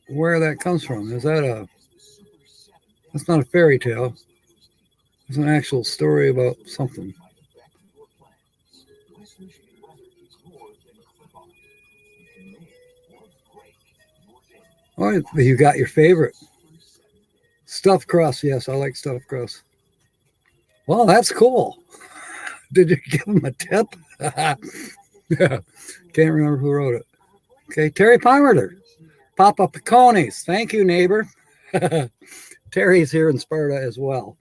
where that comes from. Is that that's not a fairy tale. It's an actual story about something. Oh, you got your favorite. Stuffed crust. Yes, I like stuffed crust. Well, that's cool. Did you give him a tip? Yeah, can't remember who wrote it. Okay, Terry Pimerter. Papa Picconis. Thank you, neighbor. Terry's here in Sparta as well.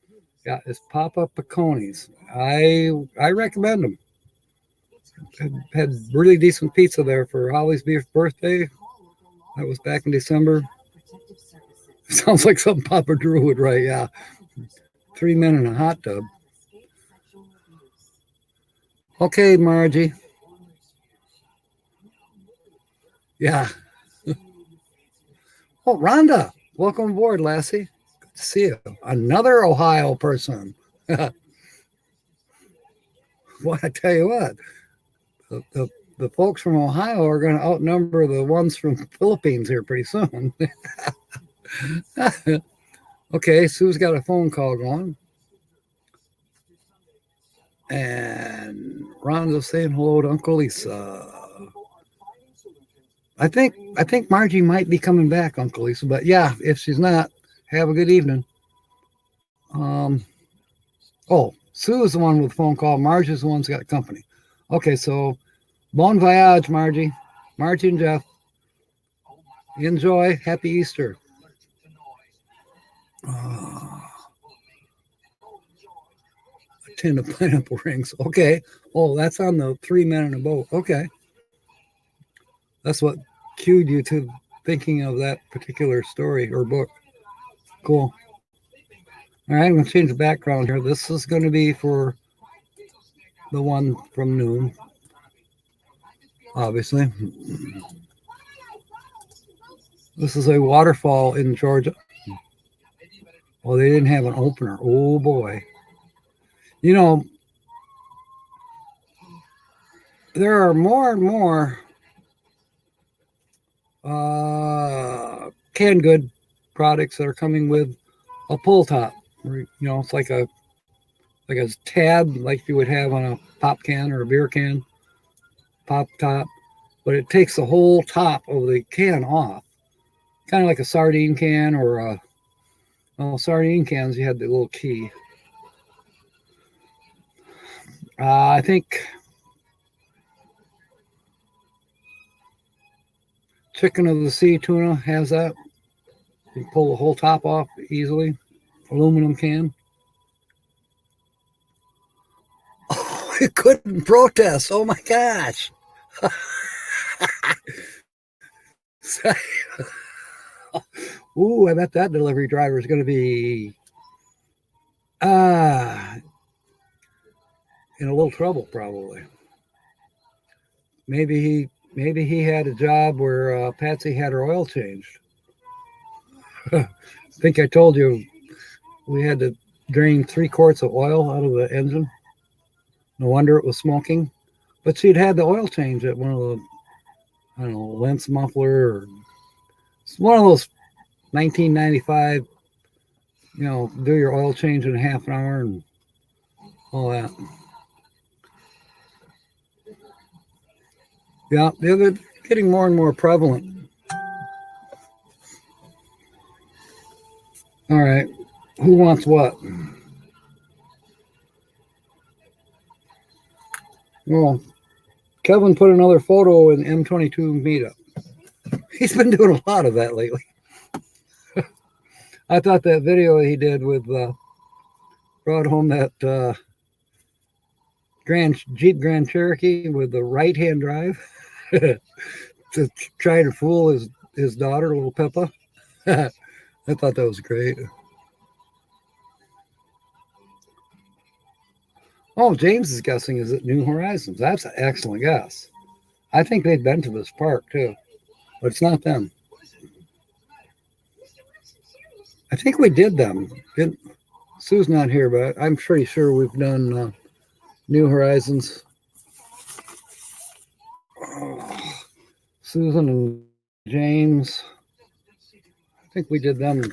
Yeah, it's Papa Picconis. I recommend them. Had really decent pizza there for Holly's birthday. That was back in December. Sounds like something Papa Drew would write. Yeah, 3 men in a hot tub. Okay, Margie. Yeah. Oh, Rhonda, welcome aboard, Lassie. Good to see you. Another Ohio person. Well, I tell you what, the folks from Ohio are going to outnumber the ones from the Philippines here pretty soon. Okay, Sue's got a phone call going. And Rhonda's saying hello to Uncle Lisa. I think Margie might be coming back, Uncle Lisa, but yeah, if she's not, have a good evening. Oh, Sue is the one with the phone call. Margie's the one who's got company. Okay, so bon voyage, Margie. Margie and Jeff. Enjoy. Happy Easter. A tin of pineapple rings. Okay. Oh, that's on the 3 men in a boat. Okay. That's what cued you to thinking of that particular story or book. Cool. All right, I'm going to change the background here. This is going to be for the one from noon, obviously. This is a waterfall in Georgia. Well, they didn't have an opener. Oh, boy. You know, there are more and more canned good products that are coming with a pull top. You know, it's like a tab like you would have on a pop can or a beer can, pop top, but it takes the whole top of the can off, kind of like a sardine can or a, well, sardine cans, you had the little key. I think Chicken of the Sea tuna has that. You pull the whole top off easily. Aluminum can. Oh, it couldn't protest. Oh my gosh. Ooh, I bet that delivery driver is going to be in a little trouble, probably. Maybe he had a job where Patsy had her oil changed. I think I told you we had to drain 3 quarts of oil out of the engine. No wonder it was smoking. But she'd had the oil change at one of the, I don't know, Lentz muffler, or it's one of those 1995, you know, do your oil change in half an hour and all that. Yeah, they're getting more and more prevalent. All right, who wants what? Well, Kevin put another photo in M22 meetup. He's been doing a lot of that lately. I thought that video he did with brought home that Jeep Grand Cherokee with the right-hand drive to try to fool his daughter, little Peppa. I thought that was great. Oh, James is guessing, is it New Horizons? That's an excellent guess. I think they've been to this park too, but it's not them. I think we did them. Sue's not here, but I'm pretty sure we've done New Horizons. Susan and James. I think we did them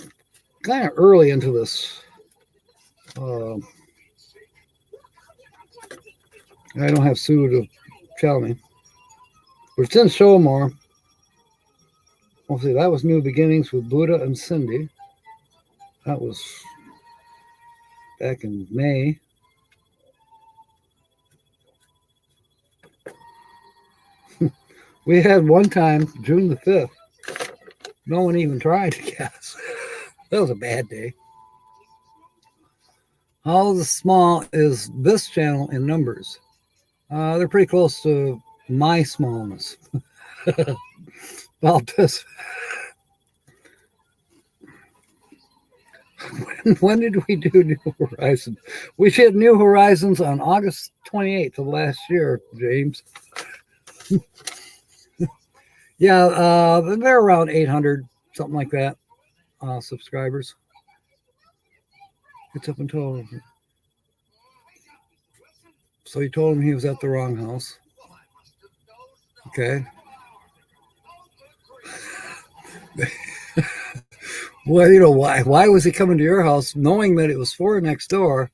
kind of early into this. I don't have Sue to tell me. But it's in Showmore. We'll see, that was New Beginnings with Buddha and Cindy. That was back in May. We had one time, June the 5th. No one even tried to guess. That was a bad day. How small is this channel in numbers? They're pretty close to my smallness. About this. When did we do New Horizons? We did New Horizons on August 28th of last year, James. Yeah, they're around 800, something like that, subscribers. It's up until... So you told him he was at the wrong house. Okay. Well, you know, why was he coming to your house knowing that it was 4 next door?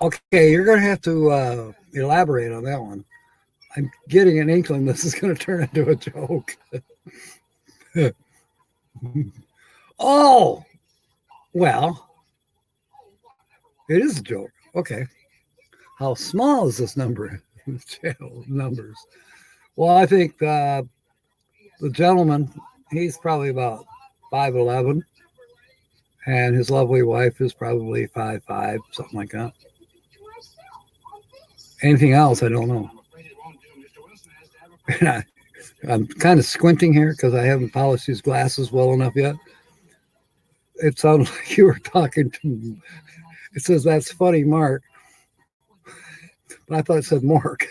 Okay, you're going to have to elaborate on that one. I'm getting an inkling this is going to turn into a joke. Oh, well, it is a joke. Okay. How small is this number? Channel numbers. Well, I think the gentleman, he's probably about 5'11", and his lovely wife is probably 5'5", something like that. Anything else, I don't know. I'm kind of squinting here because I haven't polished these glasses well enough yet. It sounded like you were talking to It says, that's funny, Mark. But I thought it said Mark.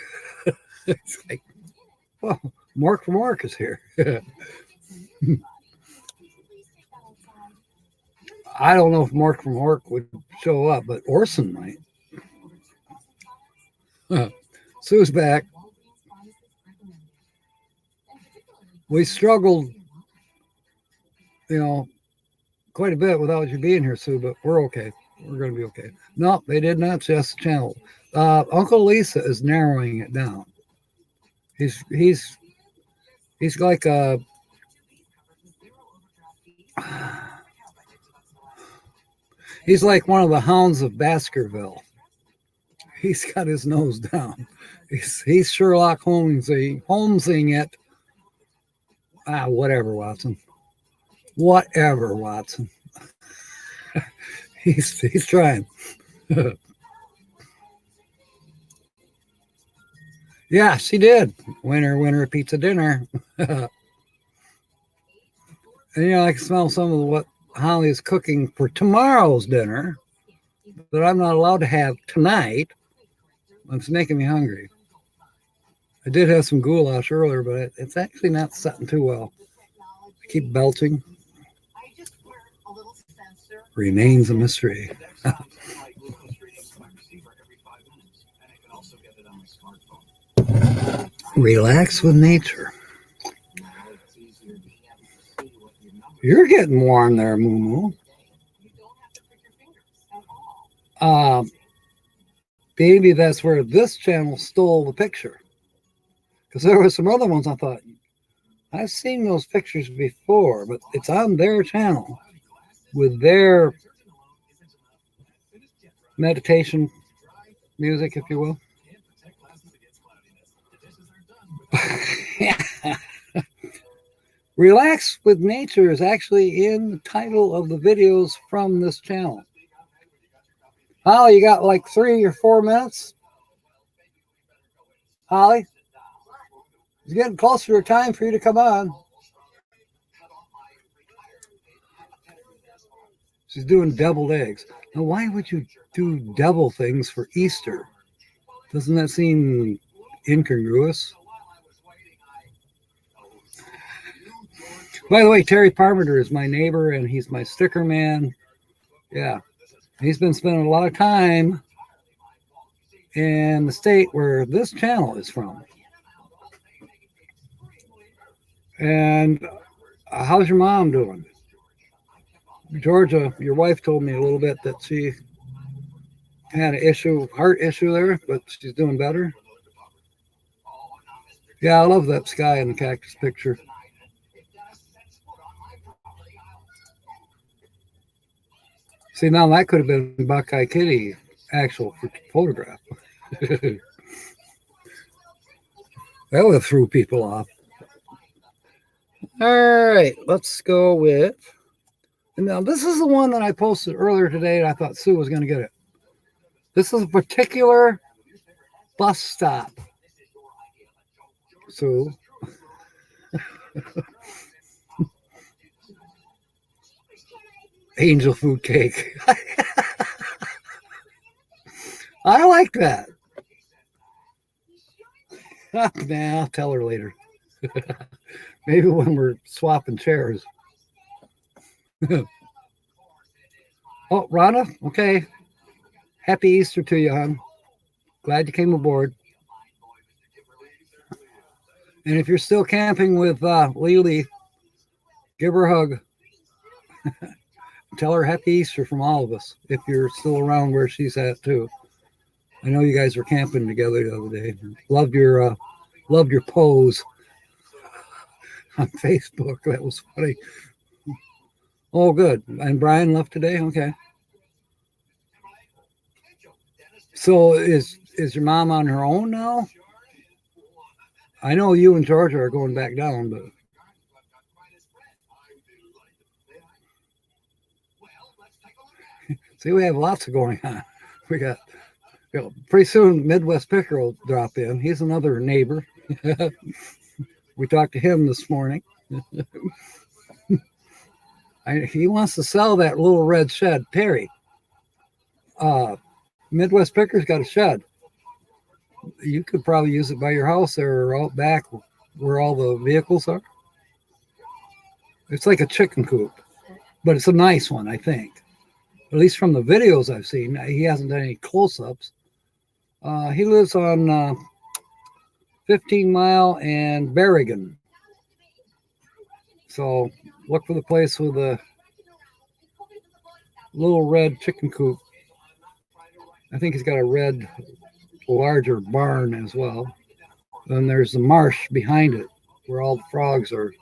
It's like, well, Mark from Mark is here. I don't know if Mark from Mark would show up, but Orson might. Sue's back. We struggled, quite a bit without you being here, Sue, but we're okay. We're going to be okay. No, they did not adjust the channel. Uncle Lisa is narrowing it down. He's like a he's like one of the hounds of Baskerville. He's got his nose down. He's Sherlock Holmesing it. Whatever, Watson. Whatever, Watson. He's trying. Yeah, she did. Winner, pizza dinner. And I can smell some of what Holly is cooking for tomorrow's dinner that I'm not allowed to have tonight. It's making me hungry. I did have some goulash earlier, but it's actually not setting too well. I keep belching. Remains a mystery. Relax with nature. You're getting warm there, Moo Moo. Maybe that's where this channel stole the picture. Because there were some other ones I thought, I've seen those pictures before, but it's on their channel with their meditation music, if you will. Relax with Nature is actually in the title of the videos from this channel. Holly, you got like 3 or 4 minutes? Holly? It's getting closer to time for you to come on. She's doing deviled eggs. Now, why would you do devil things for Easter? Doesn't that seem incongruous? By the way, Terry Parmenter is my neighbor, and he's my sticker man. Yeah, he's been spending a lot of time in the state where this channel is from. And how's your mom doing? Georgia, your wife told me a little bit that she had an heart issue there, but she's doing better. Yeah, I love that sky in the cactus picture. See, now that could have been Buckeye Kitty actual photograph. That would have threw people off. All right, let's go with. And now this is the one that I posted earlier today, and I thought Sue was going to get it. This is a particular bus stop. Sue. Angel food cake. I like that. Nah, I'll tell her later. Maybe when we're swapping chairs. Oh, Rana, okay. Happy Easter to you, hon. Glad you came aboard. And if you're still camping with Lily, give her a hug. Tell her happy Easter from all of us, if you're still around where she's at too. I know you guys were camping together the other day. Loved your pose on Facebook. That was funny. Oh, good. And Brian left today? Okay. So is your mom on her own now? I know you and Georgia are going back down, but see, we have lots of going on. We got, pretty soon Midwest Picker will drop in. He's another neighbor. We talked to him this morning. He wants to sell that little red shed. Terry, Midwest Picker's got a shed. You could probably use it by your house or out back where all the vehicles are. It's like a chicken coop, but it's a nice one, I think. At least from the videos I've seen. He hasn't done any close-ups. He lives on 15 Mile and Berrigan. So look for the place with a little red chicken coop. I think he's got a red, larger barn as well. Then there's the marsh behind it where all the frogs are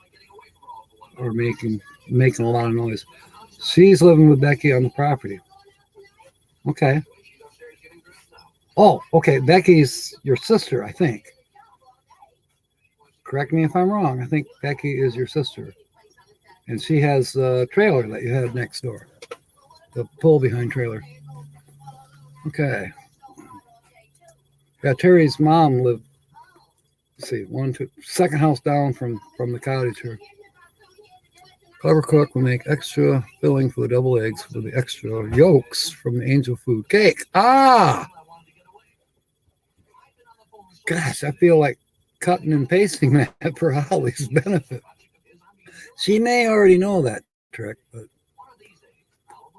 making a lot of noise. She's living with Becky on the property. Okay. Oh, okay. Becky's your sister, I think. Correct me if I'm wrong. I think Becky is your sister. And she has the trailer that you had next door. The pull behind trailer. Okay. Yeah, Terry's mom lived, let's see, second house down from the cottage here. Clever cook will make extra filling for the double eggs with the extra yolks from the angel food cake. Ah! Gosh, I feel like cutting and pasting that for Holly's benefit. She may already know that trick, but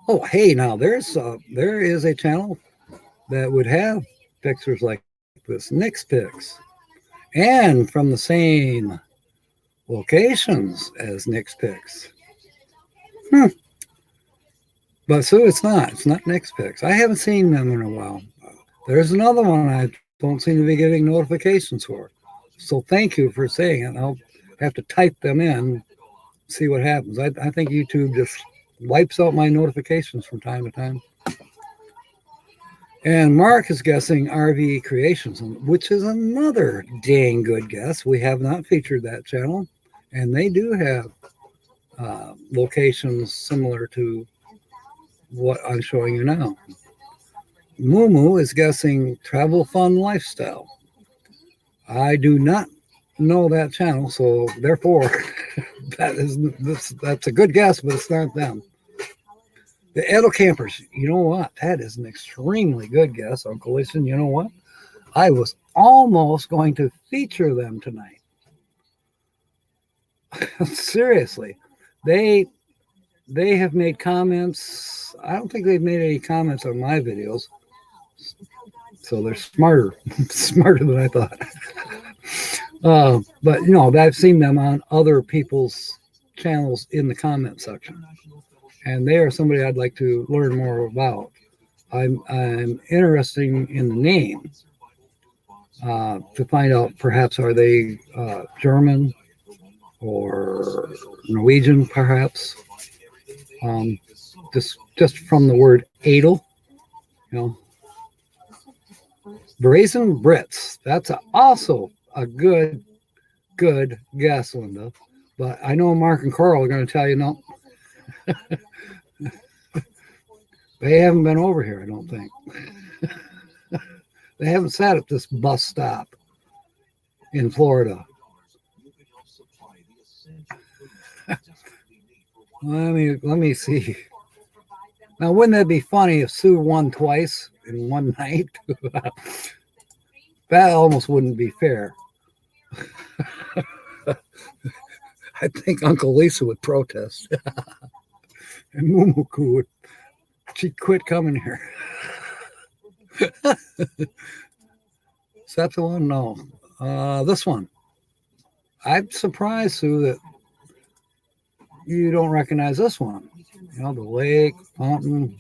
oh, hey, now there is a channel that would have pictures like this, Nick's Picks, and from the same locations as Nick's Picks. But Sue, it's not Nick's Picks. I haven't seen them in a while. There's another one I don't seem to be getting notifications for. So thank you for saying it. I'll have to type them in, see what happens. I think YouTube just wipes out my notifications from time to time. And Mark is guessing RV Creations, which is another dang good guess. We have not featured that channel, and they do have locations similar to what I'm showing you now. Moo is guessing Travel Fun Lifestyle. I do not know that channel, so therefore that's a good guess, but it's not them. The Edel Campers, you know what? That is an extremely good guess, Uncle Listen. You know what? I was almost going to feature them tonight. Seriously. They have made comments. I don't think they've made any comments on my videos. So they're smarter than I thought. But, you know, I've seen them on other people's channels in the comment section. And they are somebody I'd like to learn more about. I'm interested in the name to find out perhaps are they German or Norwegian, perhaps. Just from the word Edel, you know. Brazen Brits. That's also a good guess, Linda. But I know Mark and Carl are going to tell you no. They haven't been over here, I don't think. They haven't sat at this bus stop in Florida. Let me see. Now, wouldn't that be funny if Sue won twice in one night? That almost wouldn't be fair. I think Uncle Lisa would protest. And Mumuku would. She'd quit coming here. Is that the one? No. This one. I'm surprised, Sue, that you don't recognize this one. You know, the lake, mountain,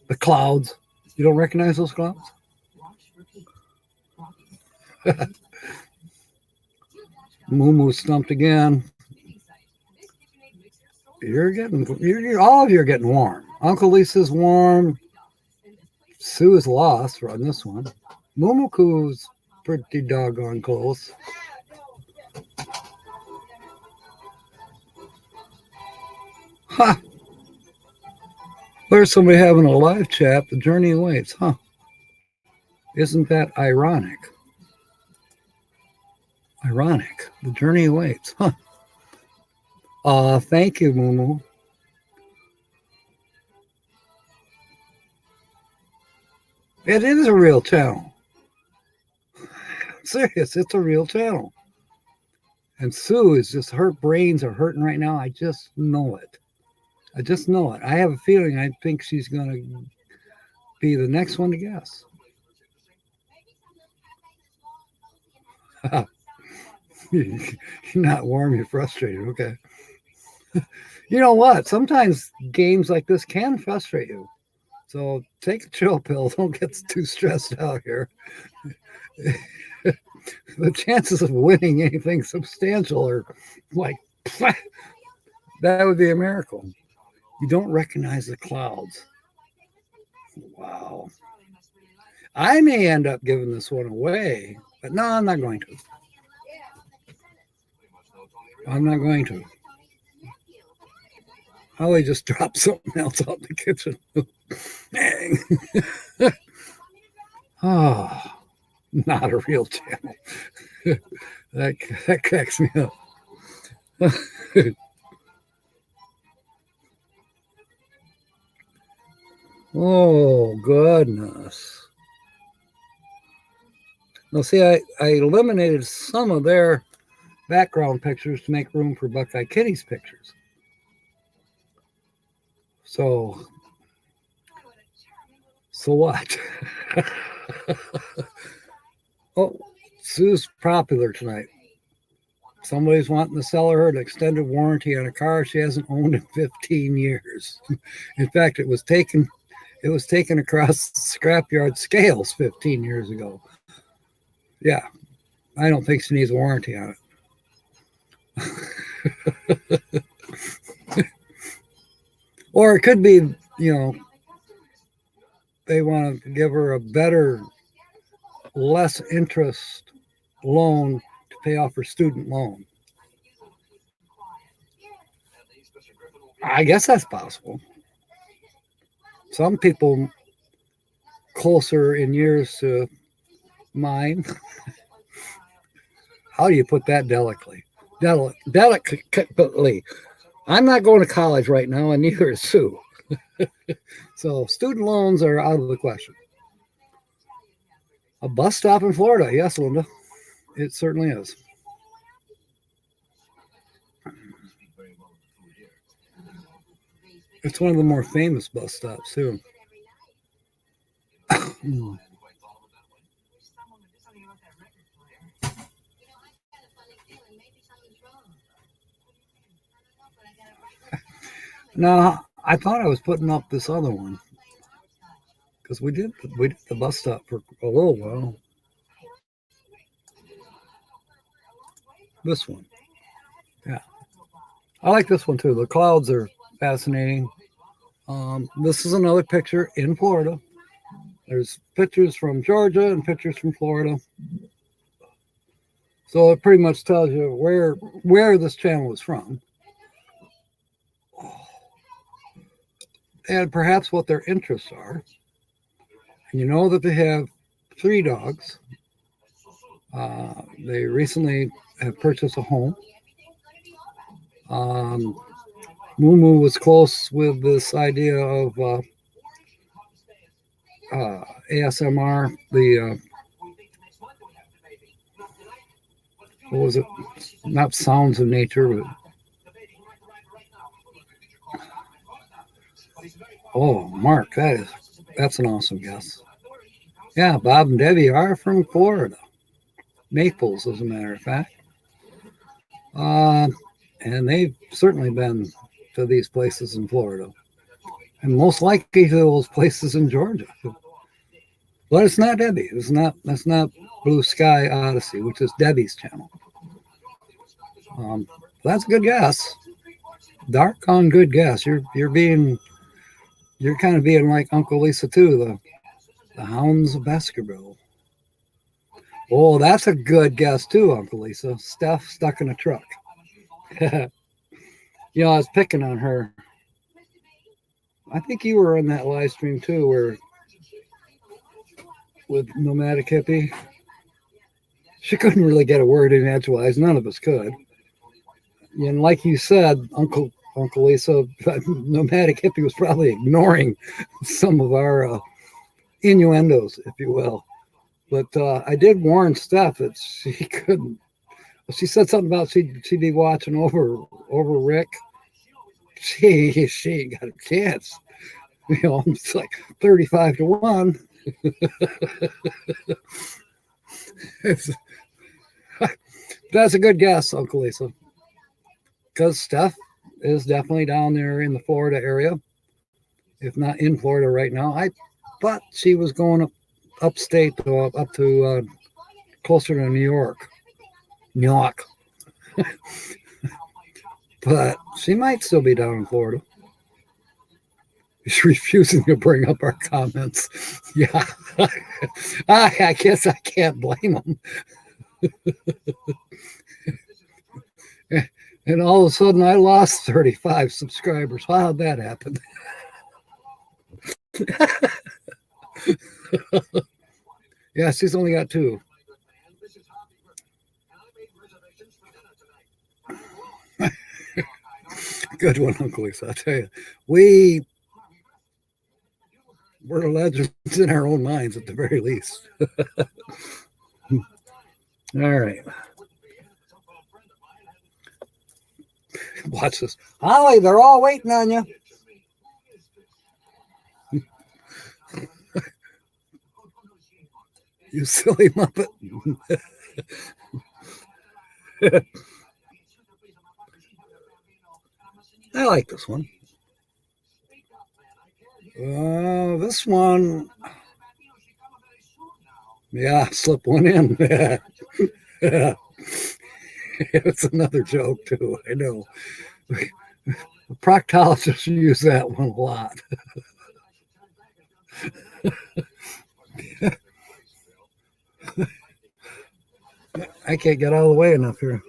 the clouds. You don't recognize those clouds? Moo stumped again. All of you are getting warm. Uncle Lisa's warm. Sue is lost on this one. Mumuku's pretty doggone close. Ha! There's somebody having a live chat. The journey awaits. Huh? Isn't that ironic? Ironic. The journey awaits. Huh? Thank you, Mumu. It is a real channel. Serious, it's a real channel. And Sue is just, her brains are hurting right now. I just know it. I just know it. I have a feeling I think she's going to be the next one to guess. You're not warm, you're frustrated. Okay. You know what? Sometimes games like this can frustrate you. So take a chill pill. Don't get too stressed out here. The chances of winning anything substantial are like, that would be a miracle. You don't recognize the clouds. Wow. I may end up giving this one away, but no, I'm not going to. I'm not going to. Holly just dropped something else out in the kitchen. Dang. Oh, not a real channel. that cracks me up. Oh, goodness. Now, see, I eliminated some of their background pictures to make room for Buckeye Kitty's pictures. So what? Oh, Sue's popular tonight. Somebody's wanting to sell her an extended warranty on a car she hasn't owned in 15 years. In fact, it was taken across scrapyard scales 15 years ago. Yeah, I don't think she needs a warranty on it. Or it could be, they want to give her a better, less interest loan to pay off her student loan. I guess that's possible. Some people closer in years to mine. How do you put that delicately? Delicately. I'm not going to college right now, and neither is Sue. So student loans are out of the question. A bus stop in Florida. Yes, Linda. It certainly is. It's one of the more famous bus stops, too. No, I thought I was putting up this other one because we did the bus stop for a little while. This one, yeah, I like this one too. The clouds are fascinating. This is another picture in Florida. There's pictures from Georgia and pictures from Florida. So it pretty much tells you where this channel is from. And perhaps what their interests are. And you know that they have 3 dogs. They recently have purchased a home. Moo was close with this idea of ASMR, what was it? Not sounds of nature, but oh, Mark, that's an awesome guess. Yeah, Bob and Debbie are from Florida. Naples, as a matter of fact. And they've certainly been to these places in Florida. And most likely to those places in Georgia. But it's not Debbie. That's not Blue Sky Odyssey, which is Debbie's channel. That's a good guess. Dark on good guess. You're kind of being like Uncle Lisa too, the Hounds of Baskerville. Oh, that's a good guess too, Uncle Lisa. Steph stuck in a truck. I was picking on her. I think you were in that live stream too, where with Nomadic Hippie. She couldn't really get a word in edgewise. None of us could. And like you said, Uncle Lisa, Nomadic Hippie was probably ignoring some of our innuendos, if you will. But I did warn Steph that she couldn't. She said something about she'd be watching over Rick. She ain't got a chance. You know, it's like 35-1. That's a good guess, Uncle Lisa. Because Steph is definitely down there in the Florida area. If not in Florida right now. I thought she was going upstate, up to closer to New York. But she might still be down in Florida. She's refusing to bring up our comments. Yeah. I guess I can't blame them. And all of a sudden, I lost 35 subscribers. How'd that happen? Yeah, she's only got 2. Good one, Uncle Lisa. I tell you, we're legends in our own minds at the very least. All right. Watch this. Holly, they're all waiting on you. You silly muppet. I like this one. This one. Yeah, slip one in. It's another joke, too. I know. The proctologists use that one a lot. I can't get out of the way enough here.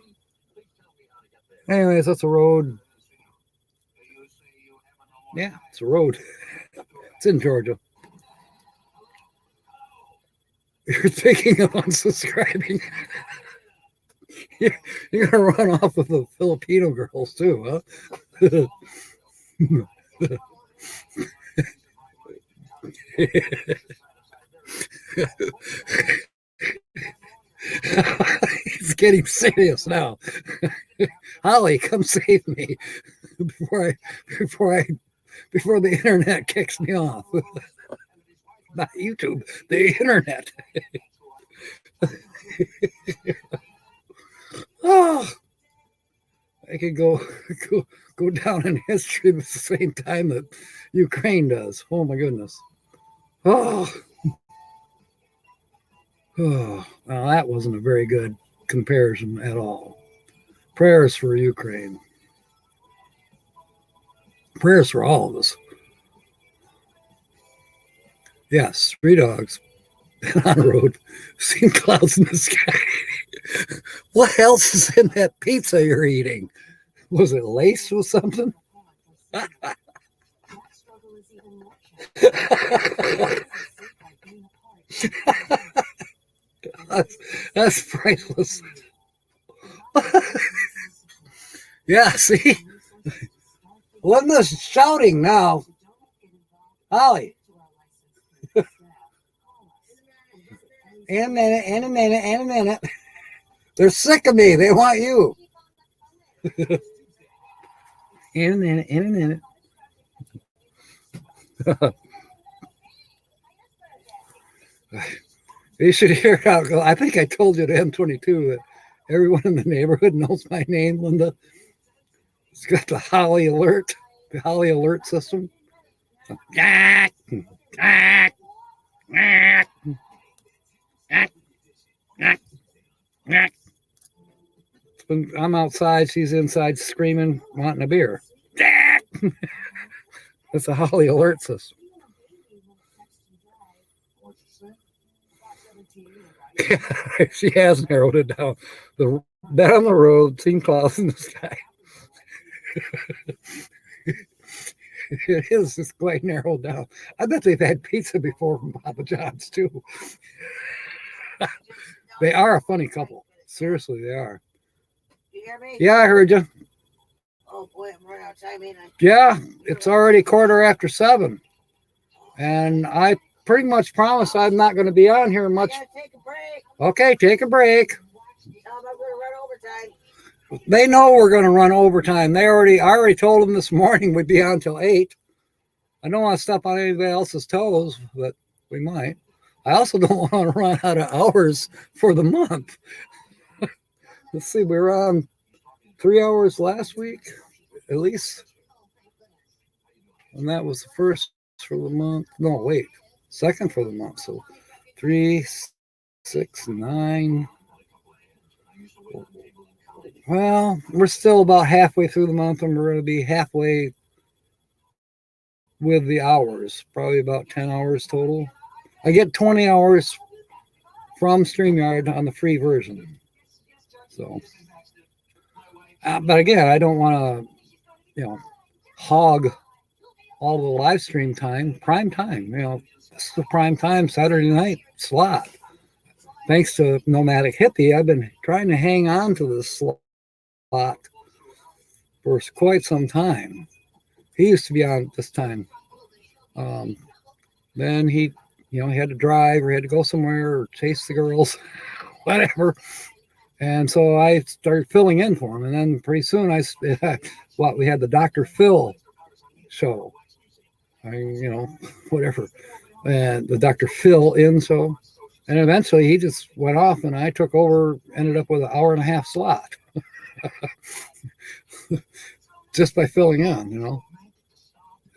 Anyways, that's a road. Yeah, it's a road. It's in Georgia. You're thinking of unsubscribing. You're going to run off with the Filipino girls too, huh? He's getting serious now. Holly, come save me before the internet kicks me off. Not YouTube, the internet. Oh, I could go down in history at the same time that Ukraine does. Oh my goodness. Oh, well, that wasn't a very good comparison at all. Prayers for Ukraine. Prayers for all of us. Yes, 3 dogs on the road, seen clouds in the sky. What else is in that pizza you're eating? Was it laced with something? That's priceless. Yeah, see? Linda's shouting now. Holly. In a minute. They're sick of me. They want you. In a minute. You should hear how it goes. I think I told you at M22 that everyone in the neighborhood knows my name, Linda. It's got the Holly alert system. I'm outside, she's inside screaming, wanting a beer. That's a Holly alert system. She has narrowed it down. The bed on the road, seen clouds in the sky. It is just quite narrowed down. I bet they've had pizza before from Papa John's too. They are a funny couple. Seriously, they are. You hear me? Yeah, I heard you. Oh boy, I'm running out of time, ain't I? Yeah, it's already 7:15. And I pretty much promised I'm not going to be on here I much. gotta take a break. Okay, take a break. Tell them I'm gonna run overtime. They know we're going to run overtime. I already told them this morning we'd be on till 8. I don't want to step on anybody else's toes, but we might. I also don't want to run out of hours for the month. Let's see, we were on 3 hours last week, at least. And that was the first for the month. No, wait, second for the month. So 3, 6, 9. Well, we're still about halfway through the month, and we're going to be halfway with the hours, probably about 10 hours total. I get 20 hours from StreamYard on the free version. So, but again, I don't want to, hog all the live stream time, prime time. This is the prime time Saturday night slot. Thanks to Nomadic Hippie, I've been trying to hang on to this slot for quite some time. He used to be on this time. Then he had to drive or he had to go somewhere or chase the girls, whatever. And so I started filling in for him. And then pretty soon we had the Dr. Phil show. Whatever. And the Dr. Phil in show. And eventually he just went off and I took over, ended up with an hour and a half slot. Just by filling in,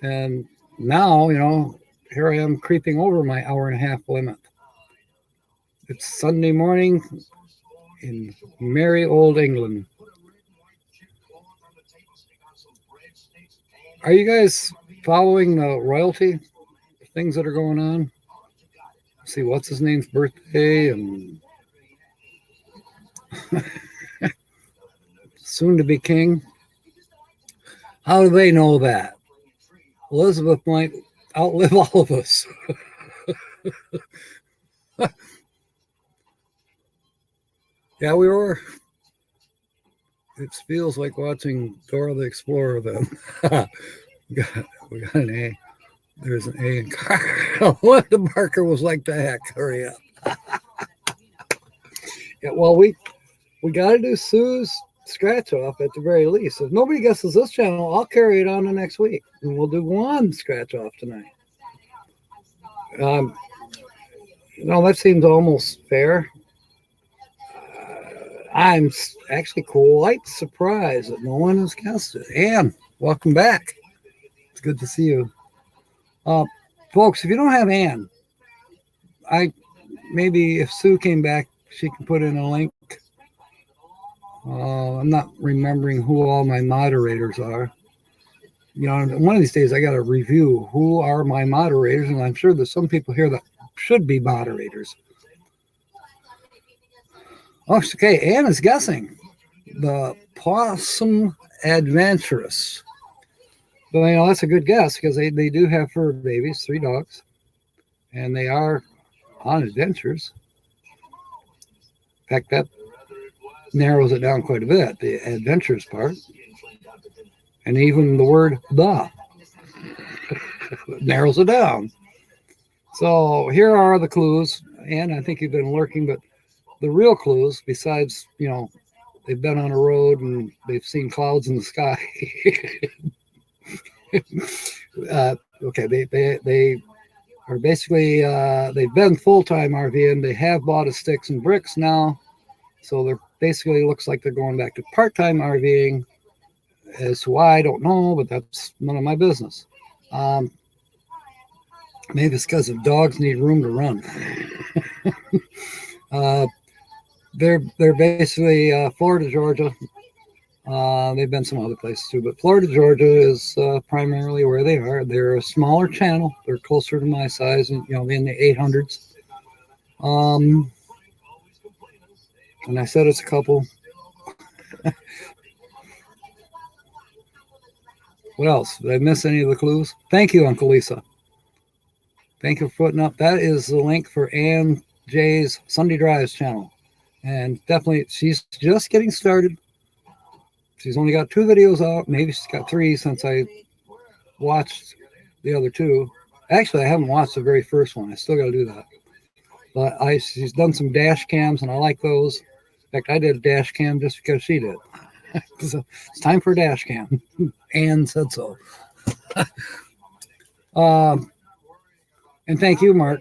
And now, here I am creeping over my hour and a half limit. It's Sunday morning in merry old England. Are you guys following the royalty things that are going on? See what's his name's birthday and soon to be king. How do they know that? Elizabeth might outlive all of us. Yeah, we were. It feels like watching Dora the Explorer then. we got an A. There's an A in Carl. What the marker was like the heck. Hurry up. Yeah, well, we got to do Sue's scratch off at the very least. If nobody guesses this channel, I'll carry it on to next week. And we'll do one scratch off tonight. That seems almost fair. I'm actually quite surprised that no one has guessed it. Ann, welcome back. It's good to see you. Folks, if you don't have Ann, maybe if Sue came back, she can put in a link. I'm not remembering who all my moderators are. One of these days I got to review who are my moderators, and I'm sure there's some people here that should be moderators. Oh, okay, Ann is guessing. The Possum Adventurous. But that's a good guess because they do have fur babies, 3 dogs, and they are on adventures. In fact, that narrows it down quite a bit, the adventures part. And even the word the narrows it down. So here are the clues. And I think you've been lurking, but the real clues, besides, they've been on a road and they've seen clouds in the sky. Okay, they are basically, they've been full-time RVing. They have bought a sticks and bricks now. So they're basically looks like they're going back to part-time RVing. As to why, I don't know, but that's none of my business. Maybe it's because the dogs need room to run. They're basically Florida, Georgia. They've been some other places too, but Florida, Georgia is primarily where they are. They're a smaller channel. They're closer to my size, and in the 800s. And I said it's a couple. What else? Did I miss any of the clues? Thank you, Uncle Lisa. Thank you for putting up. That is the link for Ann J's Sunday Drives channel. And definitely, she's just getting started. She's only got 2 videos out. Maybe she's got 3 since I watched the other 2. Actually, I haven't watched the very first one. I still got to do that. But she's done some dash cams, and I like those. In fact, I did a dash cam just because she did. So it's time for a dash cam. Anne said so. And thank you, Mark.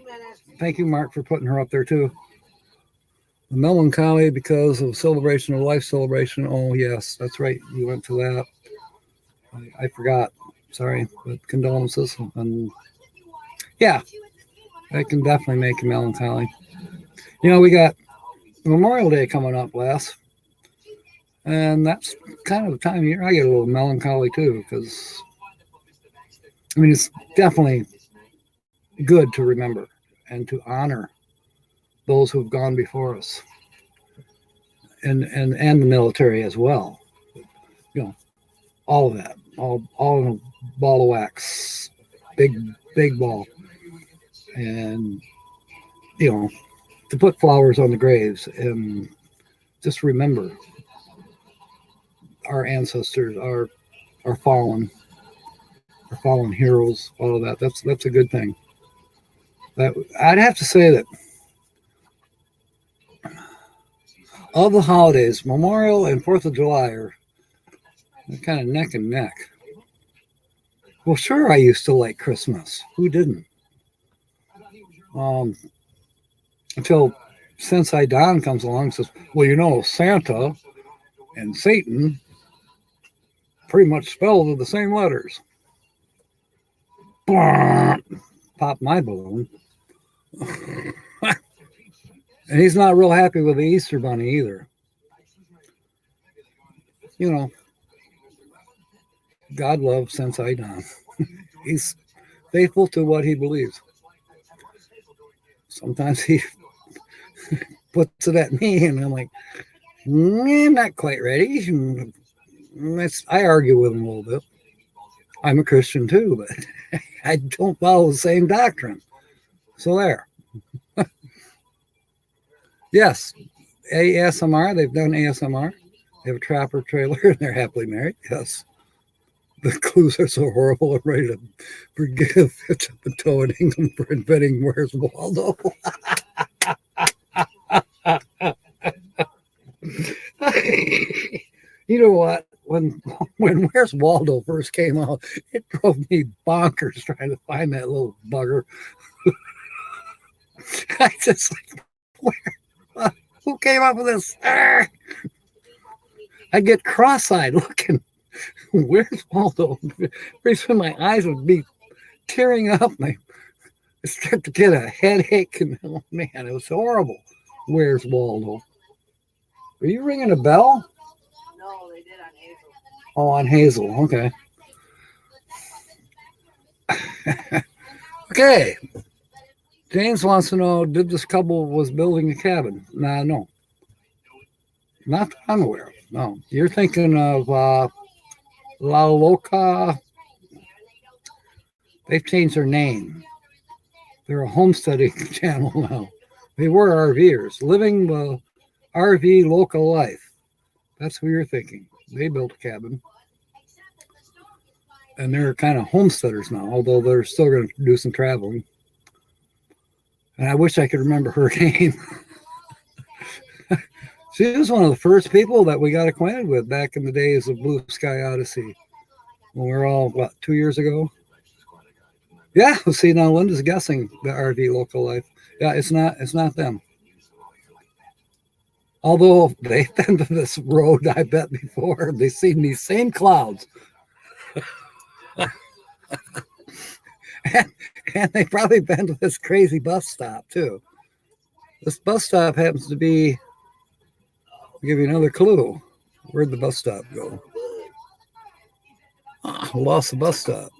Thank you, Mark, for putting her up there too. The melancholy because of celebration of life celebration. Oh yes, that's right. You went to that. I forgot. Sorry, but condolences. And yeah, I can definitely make a melancholy. You know, we got Memorial Day coming up, Les. And that's kind of the time of year I get a little melancholy too, because I mean, it's definitely good to remember and to honor those who've gone before us, and the military as well. You know, all of that, all in a ball of wax, big ball, and you know, to put flowers on the graves and just remember our ancestors, our fallen heroes, all of that. That's a good thing. That I'd have to say that of the holidays, Memorial and 4th of July are kind of neck and neck. Well, sure, I used to like Christmas. Who didn't? Until Sensei Don comes along and says, well, you know, Santa and Satan pretty much spelled with the same letters. Pop my balloon. And he's not real happy with the Easter Bunny either. You know, God loves Sensei Don. He's faithful to what he believes. Sometimes he puts it at me, and I'm like, I'm not quite ready. I argue with him a little bit. I'm a Christian too, but I don't follow the same doctrine. So there. Yes, ASMR. They've done ASMR. They have a trapper trailer, and they're happily married. Yes. The clues are so horrible. I'm ready to forgive Hitch Up and Toe in England for inventing Where's Waldo. You know what? When Where's Waldo first came out, it drove me bonkers trying to find that little bugger. I just like, who came up with this? I get cross-eyed looking. Where's Waldo? Pretty soon my eyes would be tearing up. I start to get a headache, and oh man, it was horrible. Where's Waldo? Are you ringing a bell? No, they did on Hazel. Oh, on Hazel. Okay. Okay. James wants to know, did this couple was building a cabin? No. Not that I'm aware of. No. You're thinking of La Loca. They've changed their name. They're a homesteading channel now. They were RVers, living the RV local life. That's who you're thinking. They built a cabin. And they're kind of homesteaders now, although they're still going to do some traveling. And I wish I could remember her name. She was one of the first people that we got acquainted with back in the days of Blue Sky Odyssey. When we were all, 2 years ago? Yeah, see, now Linda's guessing the RV local life. Yeah, it's not them. Although they've been to this road, I bet, before. They've seen these same clouds. and they've probably been to this crazy bus stop, too. This bus stop happens to be, I'll give you another clue. Where'd the bus stop go? I lost the bus stop.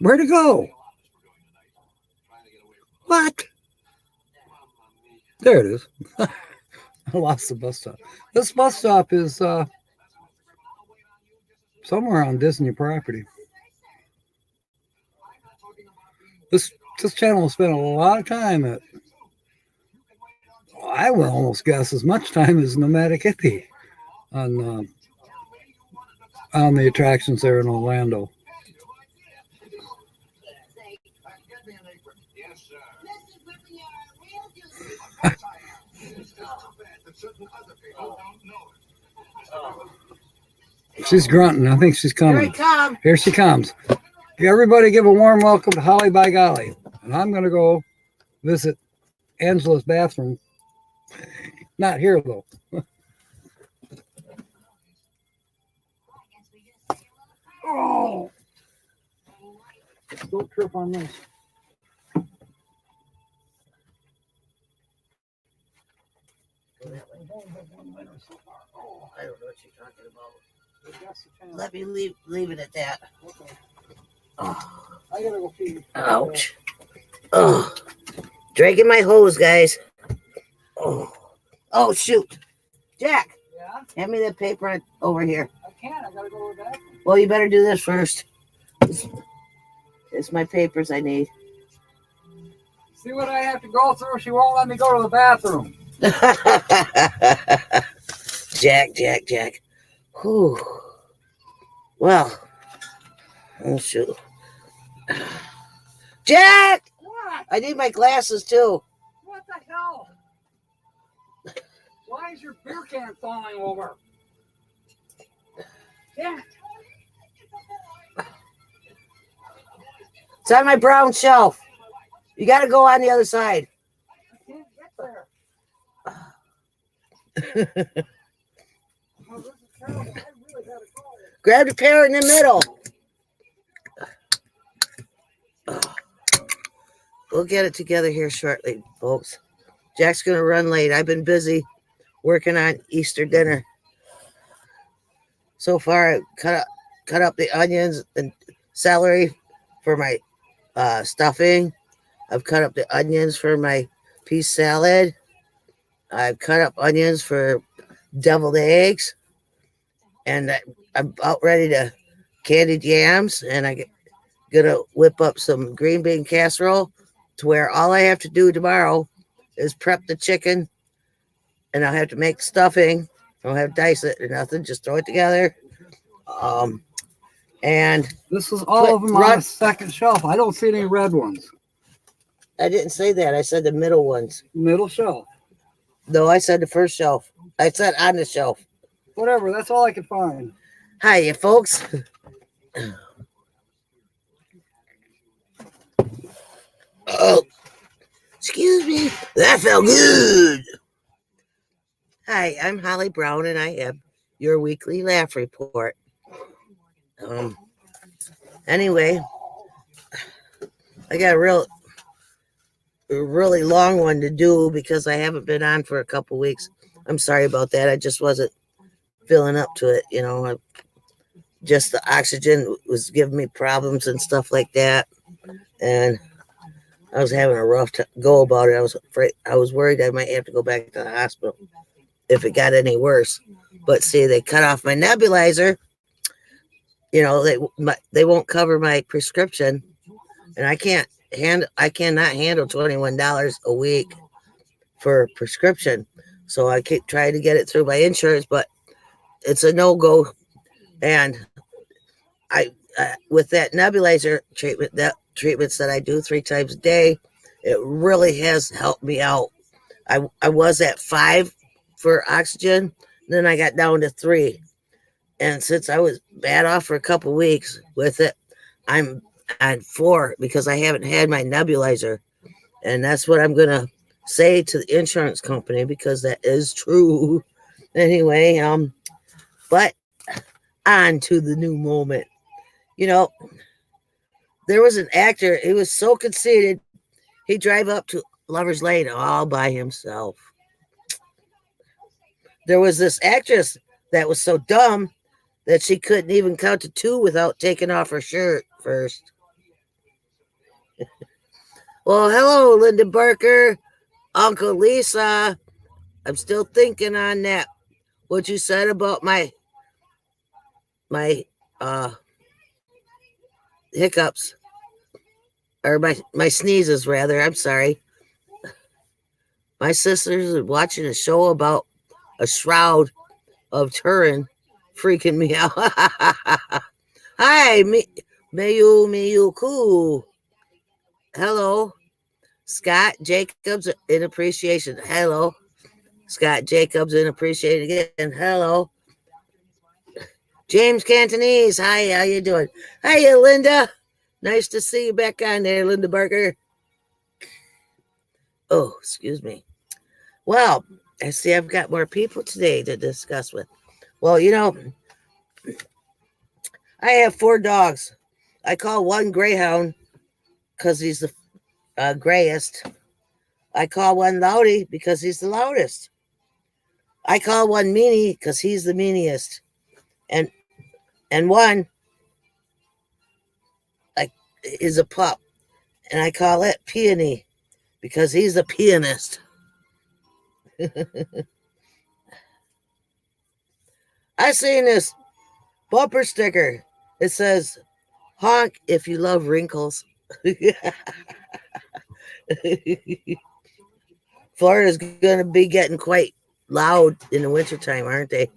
Where'd it go? What? There it is. I lost the bus stop. This bus stop is somewhere on Disney property. This channel will spend a lot of time at, I will almost guess as much time as Nomadic Hippie on the attractions there in Orlando. She's grunting. I think she's Here I coming. come. Here she comes. Everybody give a warm welcome to Holly by Golly. And I'm going to go visit Angela's bathroom. Not here, though. Oh! Don't trip on this. I don't know what you're talking about. Let me leave it at that. Okay. Oh, I gotta go pee. ouch. Oh, dragging my hose, guys. Oh, shoot. Jack, Yeah? hand me that paper over here. I can't. I gotta go to the bathroom. Well, you better do this first. It's my papers I need. See what I have to go through? She won't let me go to the bathroom. Jack. Whew. Well, oh, shoot. Jack! What? I need my glasses, too. What the hell? Why is your beer can falling over? Yeah. It's on my brown shelf. You got to go on the other side. I can't get there. Oh, this is terrible. I really gotta go. Grab the pair in the middle. We'll get it together here shortly, folks. Jack's going to run late. I've been busy working on Easter dinner. So far, I cut up the onions and celery for my stuffing. I've cut up the onions for my pea salad. I've cut up onions for deviled eggs. And I'm about ready to candied yams. And I'm going to whip up some green bean casserole to where all I have to do tomorrow is prep the chicken. And I'll have to make stuffing. I don't have to dice it or nothing. Just throw it together. And this is all of them on the second shelf. I don't see any red ones. I didn't say that. I said the middle ones. Middle shelf. No, I said the first shelf. I said on the shelf. Whatever. That's all I could find. Hiya, folks. Oh, excuse me. That felt good. Hi, I'm Holly Brown, and I have your weekly laugh report. Anyway, I got a really long one to do because I haven't been on for a couple weeks. I'm sorry about that. I just wasn't feeling up to it. You know, just the oxygen was giving me problems and stuff like that. And I was having a rough go about it. I was worried I might have to go back to the hospital if it got any worse. But see, they cut off my nebulizer. You know, they won't cover my prescription, and I cannot handle $21 a week for prescription. So I keep trying to get it through my insurance, but it's a no-go. And I with that nebulizer treatments that I do 3 times a day, it really has helped me out. I was at 5 for oxygen, then I got down to 3. And since I was bad off for a couple weeks with it, I'm on 4 because I haven't had my nebulizer. And that's what I'm going to say to the insurance company because that is true. Anyway, but on to the new moment. You know, there was an actor, he was so conceited, he'd drive up to Lover's Lane all by himself. There was this actress that was so dumb that she couldn't even count to 2 without taking off her shirt first. Well, hello, Linda Barker, Uncle Lisa. I'm still thinking on that. What you said about my hiccups, or my sneezes, rather. I'm sorry. My sisters are watching a show about a shroud of Turin, freaking me out. Hi, Miyuku. Hello. Scott Jacobs in appreciation. Hello. Scott Jacobs in appreciation again. Hello. James Cantonese. Hi, how you doing? Hiya, Linda. Nice to see you back on there, Linda Barker. Oh, excuse me. Well, I see I've got more people today to discuss with. Well, you know, I have 4 dogs. I call one Greyhound because he's the grayest. I call one Loudy because he's the loudest. I call one Meanie because he's the meaniest. And one is a pup. And I call it Peony because he's the pianist. I seen this bumper sticker. It says, honk if you love wrinkles. Florida's going to be getting quite loud in the wintertime, aren't they?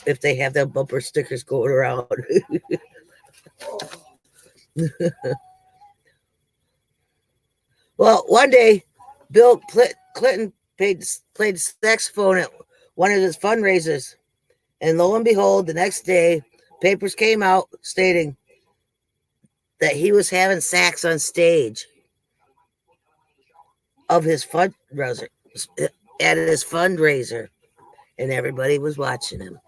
If they have them bumper stickers going around. Well, one day, Bill Clinton played saxophone at one of his fundraisers. And lo and behold, the next day, papers came out stating that he was having sax on stage of his fundraiser, at his fundraiser, and everybody was watching him.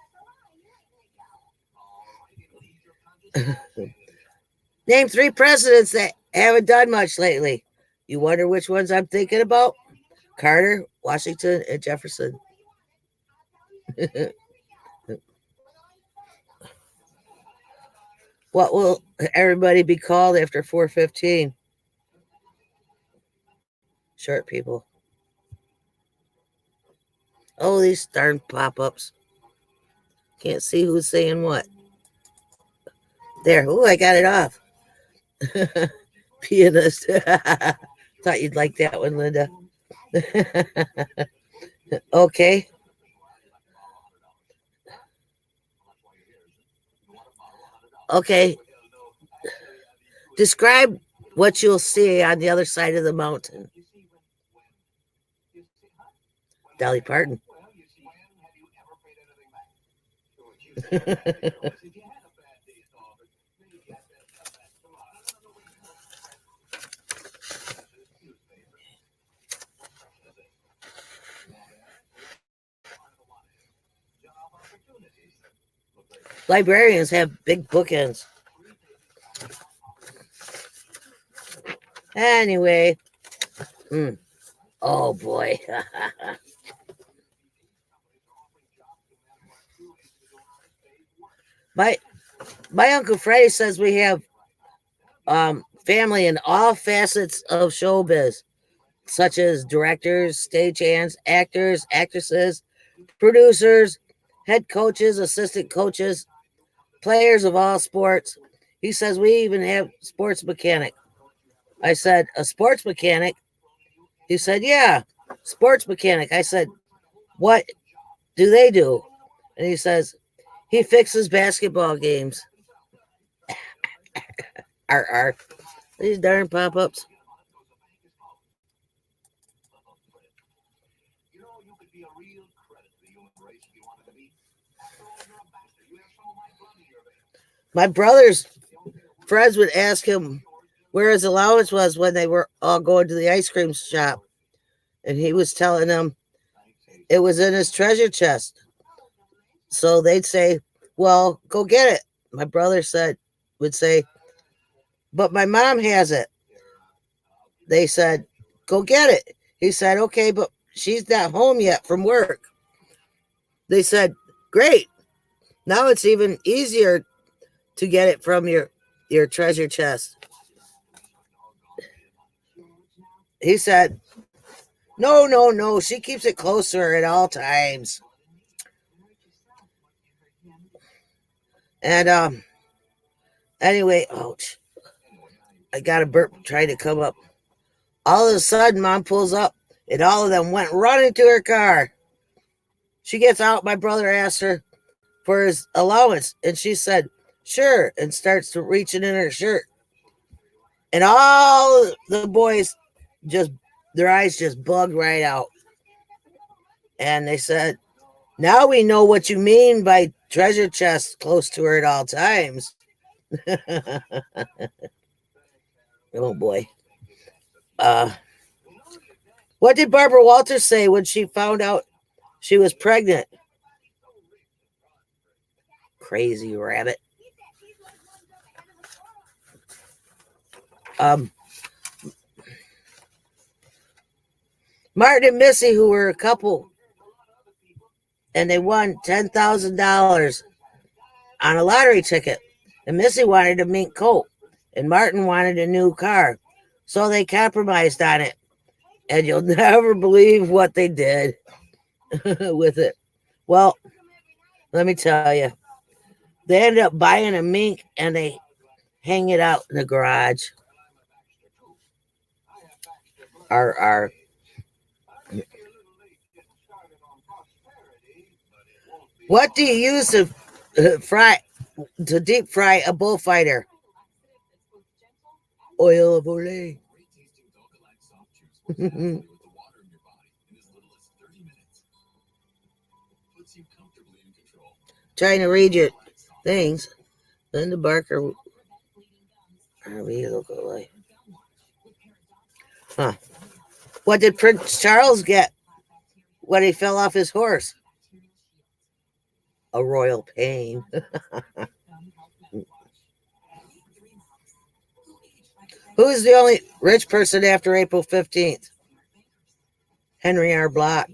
Name 3 presidents that haven't done much lately. You wonder which ones I'm thinking about? Carter, Washington, and Jefferson. What will everybody be called after 4:15? Short people. Oh, these darn pop-ups. Can't see who's saying what. There. Oh, I got it off. Pianist. Thought you'd like that one, Linda. Okay. Okay. Describe what you'll see on the other side of the mountain. Dolly Parton. Librarians have big bookends. Anyway. Oh, boy. My Uncle Freddie says we have family in all facets of showbiz, such as directors, stagehands, actors, actresses, producers, head coaches, assistant coaches, players of all sports. He says we even have sports mechanic. I said, a sports mechanic? He said, yeah, sports mechanic. I said, what do they do? And he says, he fixes basketball games. These darn pop-ups. My brother's friends would ask him where his allowance was when they were all going to the ice cream shop. And he was telling them it was in his treasure chest. So they'd say, well, go get it. My brother would say, but my mom has it. They said, go get it. He said, okay, but she's not home yet from work. They said, great. Now it's even easier to get it from your treasure chest. He said, no, she keeps it close to her at all times. And anyway, ouch. I got a burp trying to come up. All of a sudden, Mom pulls up, and all of them went running to her car. She gets out. My brother asked her for his allowance, and she said, sure, and starts reaching in her shirt. And all the boys just their eyes just bugged right out. And they said, now we know what you mean by treasure chest close to her at all times. Oh boy. What did Barbara Walters say when she found out she was pregnant? Crazy rabbit. Martin and Missy, who were a couple, and they won $10,000 on a lottery ticket. And Missy wanted a mink coat, and Martin wanted a new car. So they compromised on it. And you'll never believe what they did with it. Well, let me tell you. They ended up buying a mink, and they hang it out in the garage. What do you use to deep fry a bullfighter? Oil of Olay. Trying to read your things. Linda Barker. RVing Golly. Huh. What did Prince Charles get when he fell off his horse? A royal pain. Who is the only rich person after April 15th? Henry R. Block.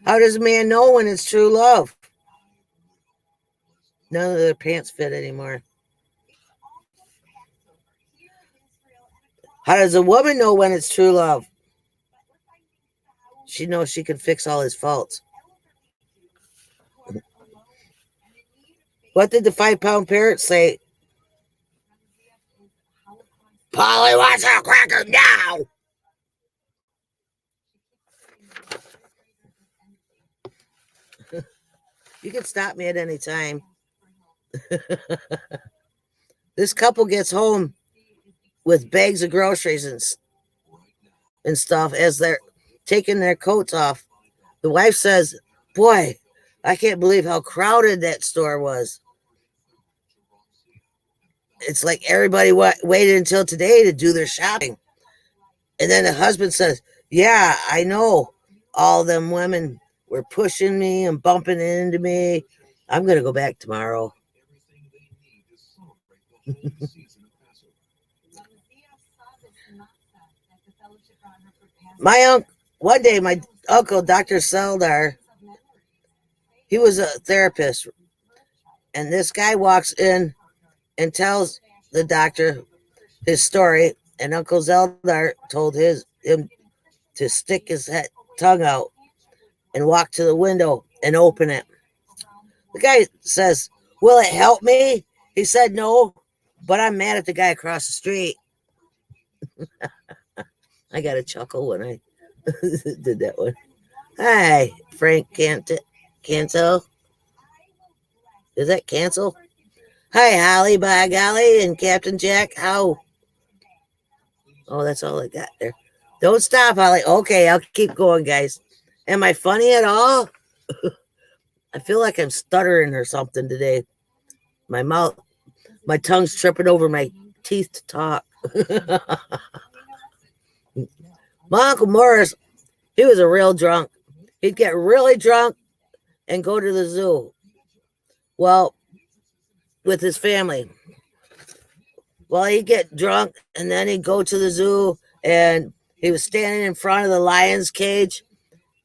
How does a man know when it's true love? None of their pants fit anymore. How does a woman know when it's true love? She knows she can fix all his faults. What did the 5-pound parrot say? Polly wants a cracker now. You can stop me at any time. This couple gets home with bags of groceries and stuff as they're taking their coats off. The wife says, boy, I can't believe how crowded that store was. It's like everybody waited until today to do their shopping. And then the husband says, yeah, I know. All them women were pushing me and bumping into me. I'm going to go back tomorrow. One day, my uncle, Dr. Seldar, he was a therapist. And this guy walks in and tells the doctor his story. And Uncle Zeldar told him to stick his tongue out and walk to the window and open it. The guy says, will it help me? He said, no, but I'm mad at the guy across the street. I got a chuckle when I did that one. Hi, Frank Cancel. Is that Cancel? Hi, Holly, by golly, and Captain Jack. How? Oh, that's all I got there. Don't stop, Holly. Okay, I'll keep going, guys. Am I funny at all? I feel like I'm stuttering or something today. My tongue's tripping over my teeth to talk. My Uncle Morris, he was a real drunk. He'd get really drunk and go to the zoo. Well, with his family. Well, he'd get drunk and then he'd go to the zoo and he was standing in front of the lion's cage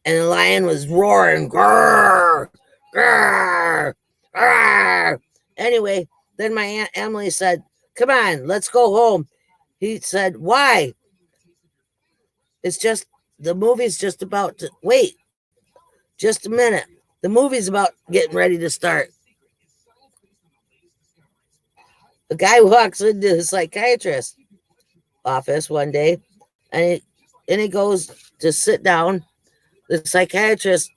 and the lion was roaring. Grrr, grrr, grrr. Anyway, then my Aunt Emily said, come on, let's go home. He said, why? It's just, the movie's just about to, wait, just a minute. The movie's about getting ready to start. The guy walks into the psychiatrist's office one day and he goes to sit down. The psychiatrist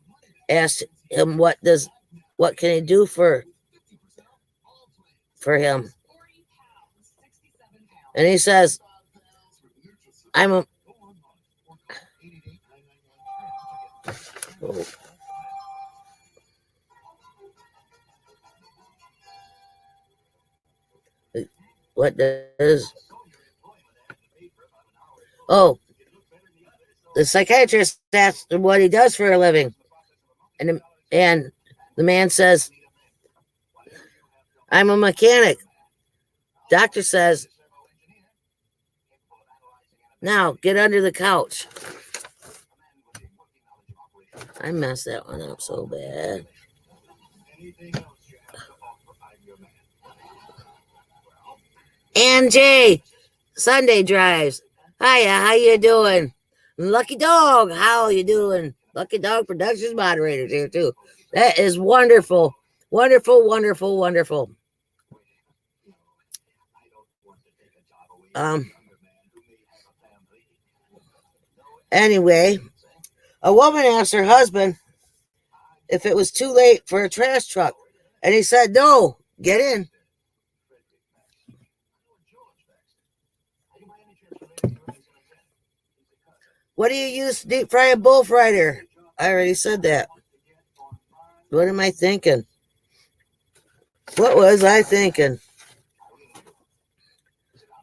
asked him what can he do for him. And he says, I'm a... Oh. What does... Oh, the psychiatrist asked him what he does for a living. And the man says, I'm a mechanic. Doctor says, now get under the couch. I messed that one up so bad. Angie, Sunday Drives. Hiya, how you doing? Lucky Dog, how you doing? Lucky Dog Productions moderators here too. That is wonderful. Wonderful, wonderful, wonderful. Anyway, a woman asked her husband if it was too late for a trash truck. And he said, no, get in. What do you use to deep fry a bullfighter? I already said that. What am I thinking? What was I thinking?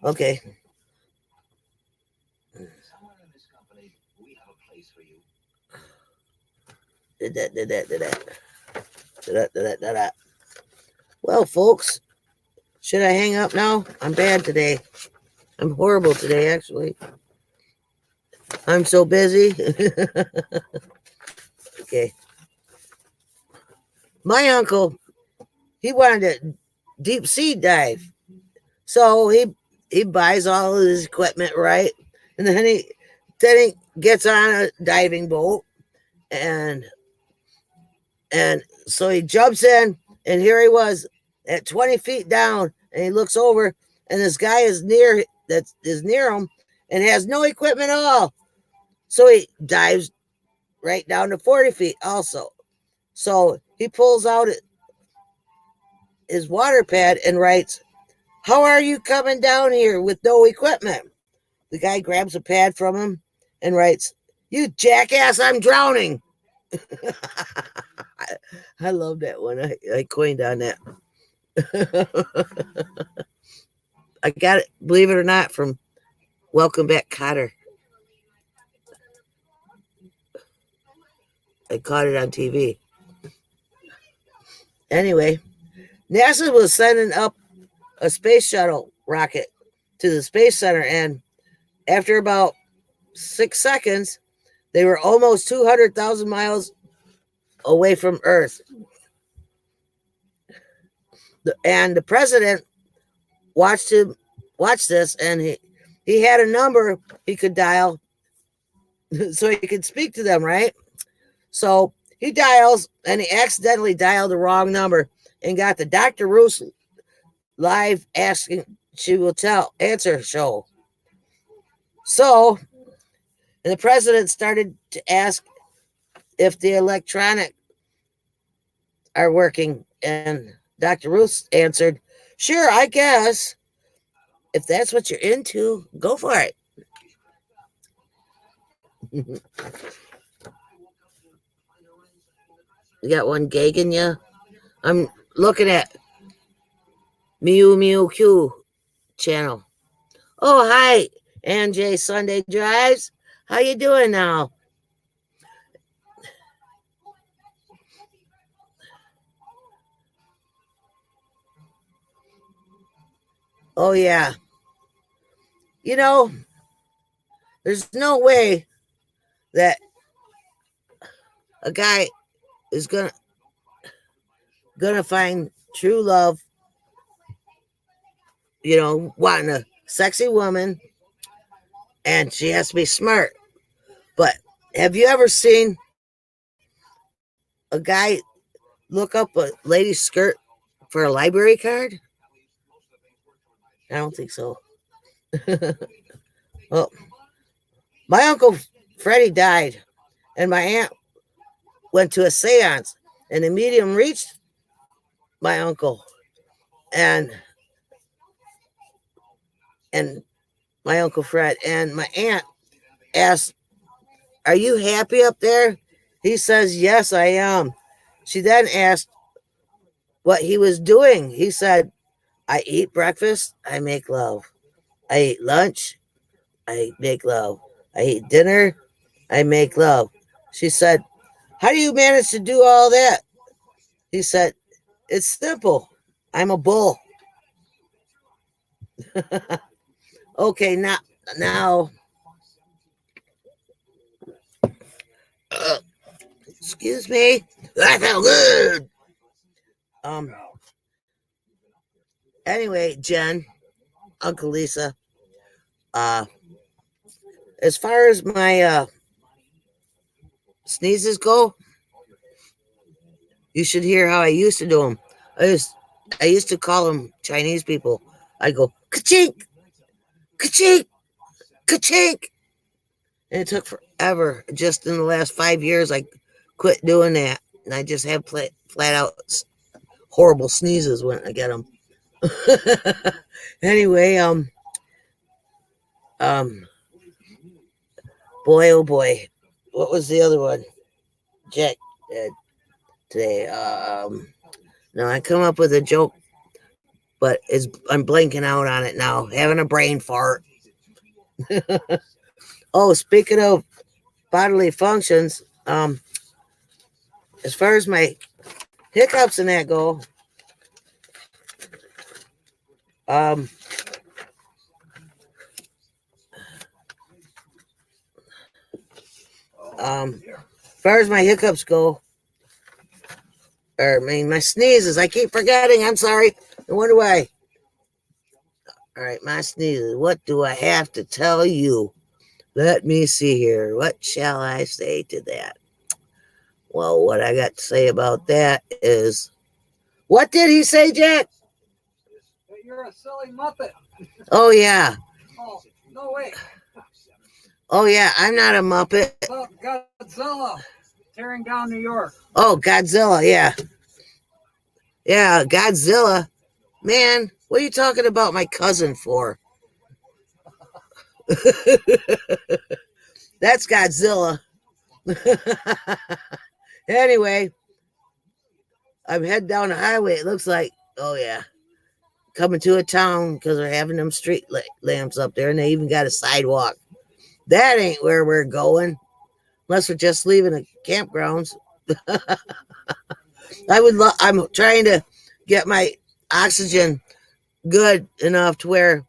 Okay. Did that. Well, folks, should I hang up now? I'm bad today. I'm horrible today, actually. I'm so busy. Okay. My uncle, he wanted to deep sea dive. So he buys all of his equipment, right? And then he gets on a diving boat and so he jumps in, and here he was at 20 feet down, and he looks over, and this guy is near him and has no equipment at all. So he dives right down to 40 feet also. So he pulls out his water pad and writes, how are you coming down here with no equipment? The guy grabs a pad from him and writes, you jackass, I'm drowning. I love that one. I coined on that. I got it, believe it or not, from Welcome Back, Kotter. I caught it on TV. Anyway, NASA was sending up a space shuttle rocket to the Space Center, and after about 6 seconds, they were almost 200,000 miles away from Earth. And the president watched this, and he had a number he could dial so he could speak to them, right? So he dials, and he accidentally dialed the wrong number and got the Dr. Ruth live asking she will answer show. So, and the president started to ask if the electronic are working, and Dr. Ruth answered, sure, I guess. If that's what you're into, go for it. You got one gagging you? I'm looking at Mew Mew Q channel. Oh, hi, NJ Sunday Drives. How you doing now? Oh, yeah. You know, there's no way that a guy is gonna find true love, you know, wanting a sexy woman, and she has to be smart. But have you ever seen a guy look up a lady's skirt for a library card? I don't think so. Well, my Uncle Freddie died, and my aunt went to a seance, and the medium reached my uncle, and and my Uncle Fred. And my aunt asked, "Are you happy up there?" He says, "Yes, I am." She then asked what he was doing. He said, "I eat breakfast, I make love. I eat lunch, I make love. I eat dinner, I make love." She said, "How do you manage to do all that?" He said, "It's simple. I'm a bull." Okay, now, excuse me. That felt good. Um. Anyway, Jen, Uncle Lisa. As far as my sneezes go, you should hear how I used to do them. I used to call them Chinese people. I go ka-chink, ka-chink, ka-chink, and it took forever. Just in the last 5 years, I quit doing that, and I just have flat out horrible sneezes when I get them. Anyway, boy, oh boy, what was the other one? Jack today. No, I come up with a joke, but I'm blanking out on it now. Having a brain fart. Oh, speaking of bodily functions, as far as my hiccups and that go, as far as my hiccups go, or I mean my sneezes, I keep forgetting. I'm sorry. I wonder why. All right, my sneezes. What do I have to tell you? Let me see here. What shall I say to that? Well, what I got to say about that is, what did he say, Jack? You're a silly muppet. Oh, yeah. Oh, no, wait. Oh, yeah, I'm not a muppet. Oh, Godzilla tearing down New York. Oh, Godzilla, yeah. Yeah, Godzilla. Man, what are you talking about my cousin for? That's Godzilla. Anyway, I'm heading down the highway. It looks like, oh, yeah, coming to a town because they're having them street lamps up there, and they even got a sidewalk. That ain't where we're going, unless we're just leaving the campgrounds. I'm trying to get my oxygen good enough to where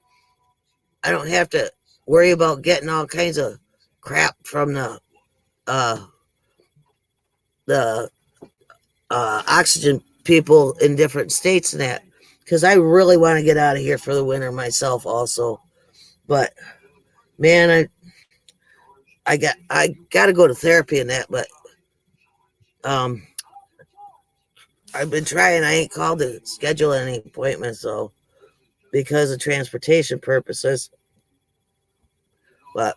I don't have to worry about getting all kinds of crap from the oxygen people in different states and that, because I really want to get out of here for the winter myself also. But man, I got to go to therapy and that, but I've been trying. I ain't called to schedule any appointments though, because of transportation purposes. But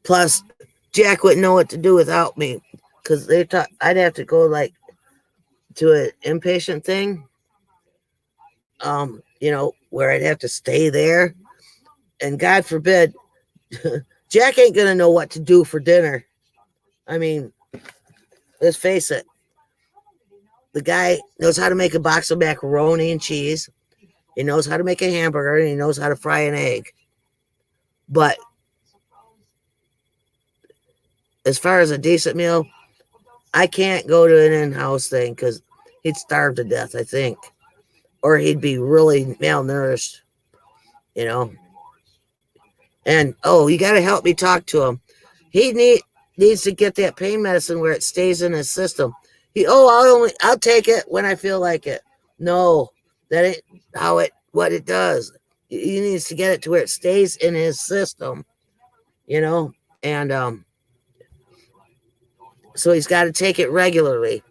plus Jack wouldn't know what to do without me, because I'd have to go like to an inpatient thing, where I'd have to stay there, and God forbid, Jack ain't gonna know what to do for dinner. I mean, let's face it, the guy knows how to make a box of macaroni and cheese. He knows how to make a hamburger, and he knows how to fry an egg. But as far as a decent meal, I can't go to an in-house thing because he'd starve to death, I think. Or he'd be really malnourished, And, you got to help me talk to him. He needs to get that pain medicine where it stays in his system. I'll take it when I feel like it. No, that ain't what it does. He needs to get it to where it stays in his system, and so he's got to take it regularly,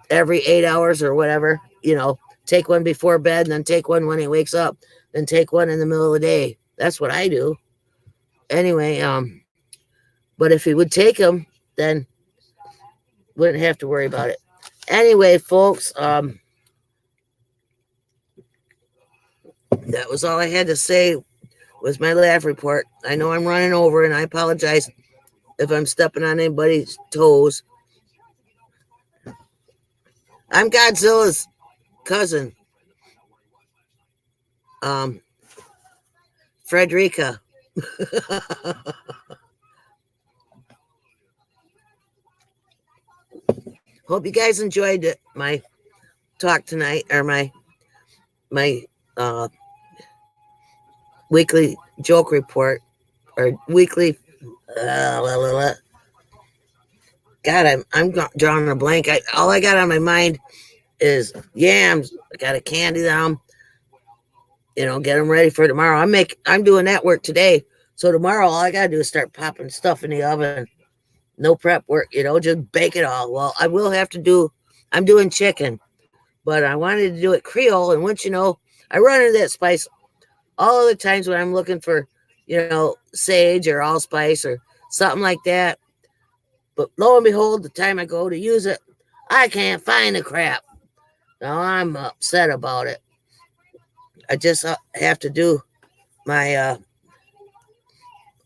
every 8 hours or whatever, take one before bed, and then take one when he wakes up, then take one in the middle of the day. That's what I do. Anyway, but if he would take them, then wouldn't have to worry about it. Anyway, folks, that was all I had to say with my laugh report. I know I'm running over, and I apologize if I'm stepping on anybody's toes. I'm Godzilla's cousin, Frederica. Hope you guys enjoyed my talk tonight, or my weekly joke report, or weekly. God, I'm drawing a blank. All I got on my mind is yams. I got to candy them. Get them ready for tomorrow. I'm doing that work today. So tomorrow, all I got to do is start popping stuff in the oven. No prep work, just bake it all. Well, I will have to I'm doing chicken, but I wanted to do it Creole. And once I run into that spice all the times when I'm looking for, sage or allspice or something like that. But lo and behold, the time I go to use it, I can't find the crap. Now I'm upset about it. I just have to do my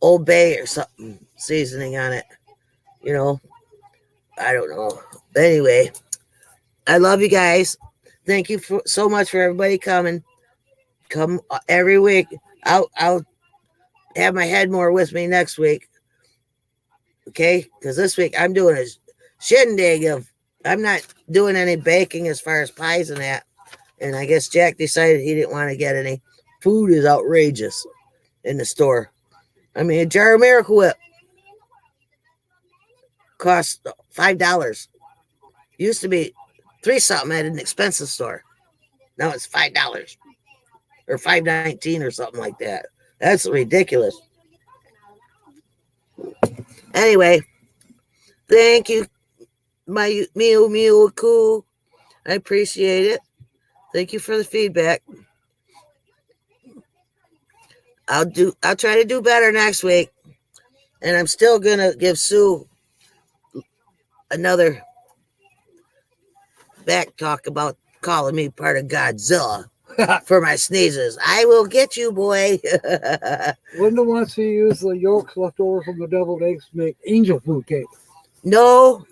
Old Bay or something seasoning on it. I don't know. Anyway, I love you guys. Thank you so much for everybody coming. Come every week. I'll have my head more with me next week. Okay? Because this week I'm doing a shindig of, I'm not doing any baking as far as pies and that. And I guess Jack decided he didn't want to get any. Food is outrageous in the store. I mean, a jar of Miracle Whip costs $5. Used to be $3 something at an expensive store. Now it's $5 or $5.19 or something like that. That's ridiculous. Anyway, thank you, my Mew Cool. I appreciate it. Thank you for the feedback. I'll try to do better next week. And I'm still gonna give Sue another back talk about calling me part of Godzilla for my sneezes. I will get you, boy. Linda wants to use the yolks left over from the deviled eggs to make angel food cake. No,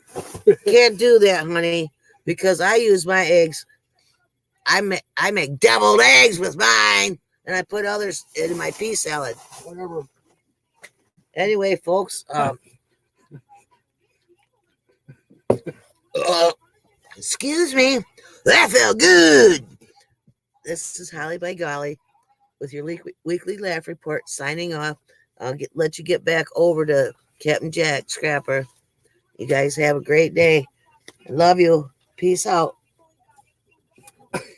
can't do that, honey, because I use my eggs. I make deviled eggs with mine, and I put others in my pea salad. Whatever. Anyway, folks, excuse me, that felt good. This is Holly by Golly with your weekly laugh report, signing off. I'll let you get back over to Captain Jack Scrapper. You guys have a great day. I love you. Peace out.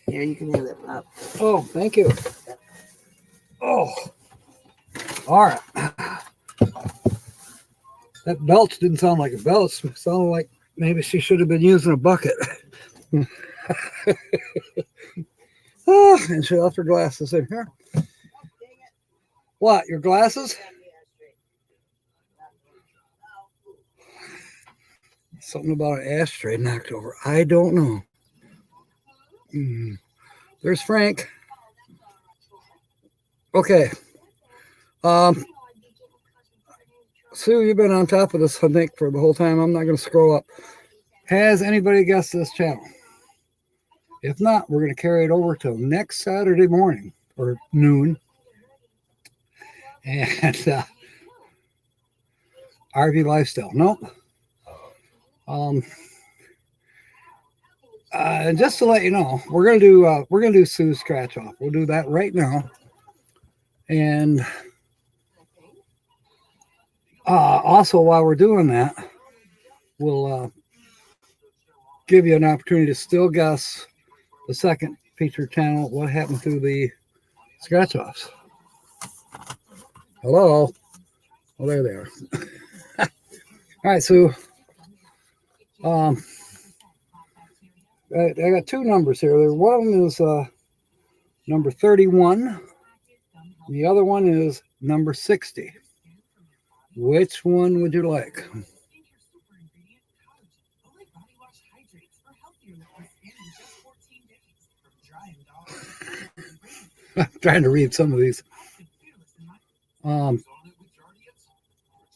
Here, you can have that pop. Oh, thank you. Oh, all right. That belch didn't sound like a belch. It sounded like maybe she should have been using a bucket. And she left her glasses in here. What, your glasses? Something about an ashtray knocked over. I don't know. There's Frank. Okay. Sue, you've been on top of this, I think, for the whole time. I'm not going to scroll up. Has anybody guessed this channel? If not, we're going to carry it over till next Saturday morning or noon. And RV Lifestyle. Nope. Just to let you know, we're gonna do Sue's scratch off. We'll do that right now. And also, while we're doing that, we'll give you an opportunity to still guess the second featured channel. What happened to the scratch offs? Hello. Well, there they are. All right, Sue. I got two numbers here. One is number 31. And the other one is number 60. Which one would you like? I'm trying to read some of these.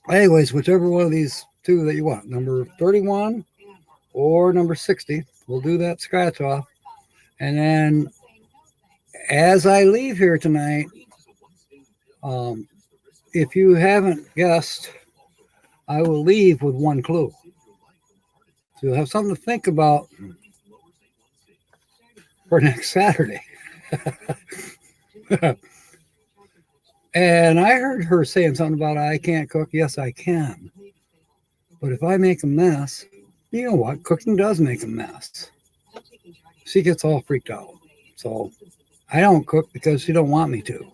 Anyways, whichever one of these two that you want, number 31 or number 60, we'll do that scratch off. And then as I leave here tonight, if you haven't guessed, I will leave with one clue. So you'll have something to think about for next Saturday. And I heard her saying something about I can't cook. Yes, I can. But if I make a mess, you know what? Cooking does make a mess. She gets all freaked out. So I don't cook because she don't want me to.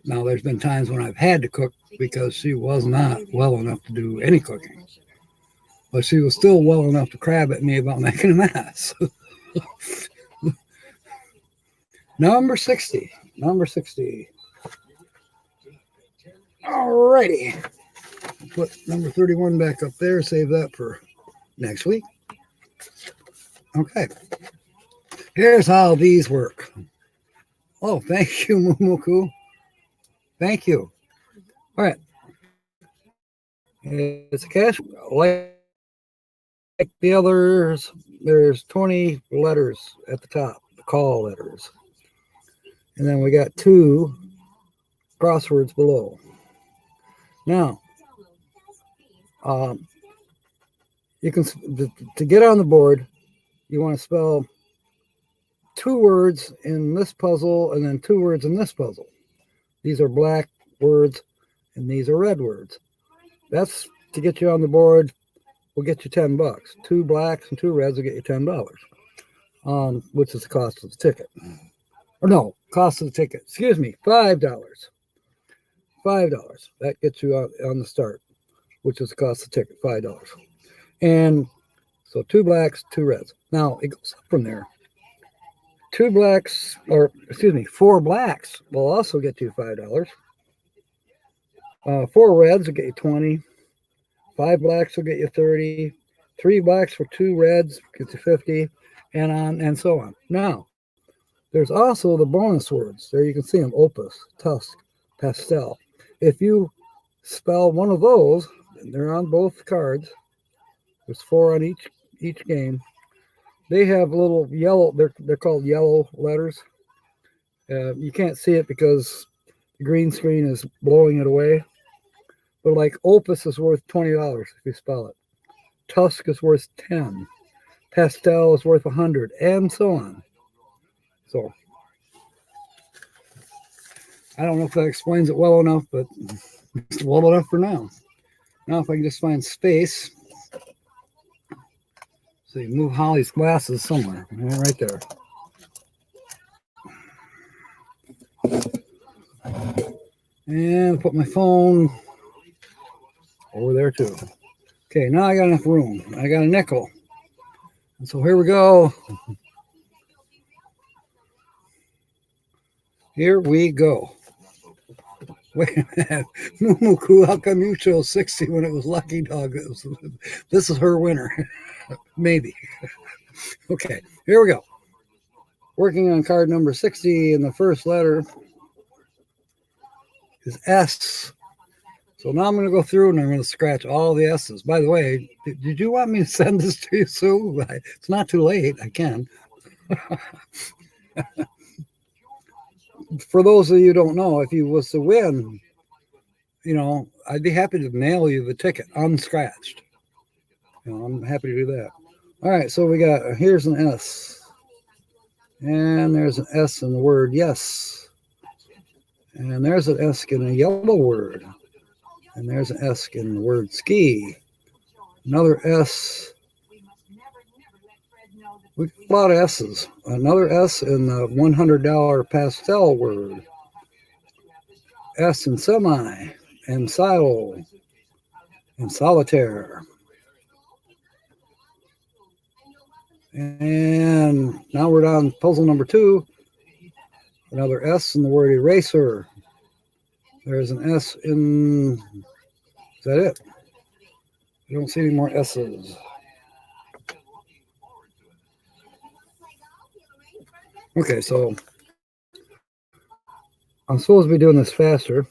Now, there's been times when I've had to cook because she was not well enough to do any cooking. But she was still well enough to crab at me about making a mess. Number 60. Number 60. Alrighty. Put number 31 back up there. Save that for next week. Okay. Here's how these work. Oh, thank you, Mumuku. Thank you. All right. It's a cash like the others. There's 20 letters at the top, the call letters. And then we got 2 crosswords below. Now, you can, to get on the board, you want to spell 2 words in this puzzle and then 2 words in this puzzle. These are black words and these are red words. That's to get you on the board. Will get you $10. 2 blacks and 2 reds will get you $10, which is the cost of the ticket. Or no, cost of the ticket. Excuse me, $5. $5. That gets you on the start, which is the cost of the ticket, $5. And so 2 blacks, 2 reds. Now it goes up from there. 4 blacks will also get you $5. 4 reds will get you 20. 5 blacks will get you 30. 3 blacks for 2 reds gets you 50, and on and so on. Now, there's also the bonus words. There you can see them: opus, tusk, pastel. If you spell one of those, and they're on both cards, there's 4 on each game. They have little yellow, they're called yellow letters. You can't see it because the green screen is blowing it away. But like opus is worth $20 if you spell it. Tusk is worth 10. Pastel is worth 100, and so on. So I don't know if that explains it well enough, but it's well enough for now. Now if I can just find space. So you move Holly's glasses somewhere. Right there. And put my phone over there too. Okay, now I got enough room. I got a nickel. And so here we go. Here we go. Wait a minute. Mumuku, how come you chose 60 when it was Lucky Dog? This is her winner. Maybe. Okay, here we go. Working on card number 60, and the first letter is S. So now I'm going to go through and I'm going to scratch all the S's. By the way, did you want me to send this to you, Sue? It's not too late. I can. For those of you who don't know, if you was to win, you know, I'd be happy to mail you the ticket unscratched. You know, I'm happy to do that. All right, so we got, here's an S. And there's an S in the word yes. And there's an S in a yellow word. And there's an S in the word ski. Another S. We got a lot of S's. Another S in the $100 pastel word. S in semi, and silo, and solitaire. And now we're on puzzle number 2. Another S in the word eraser. There's an S in, is that it? I don't see any more S's. Okay, so I'm supposed to be doing this faster.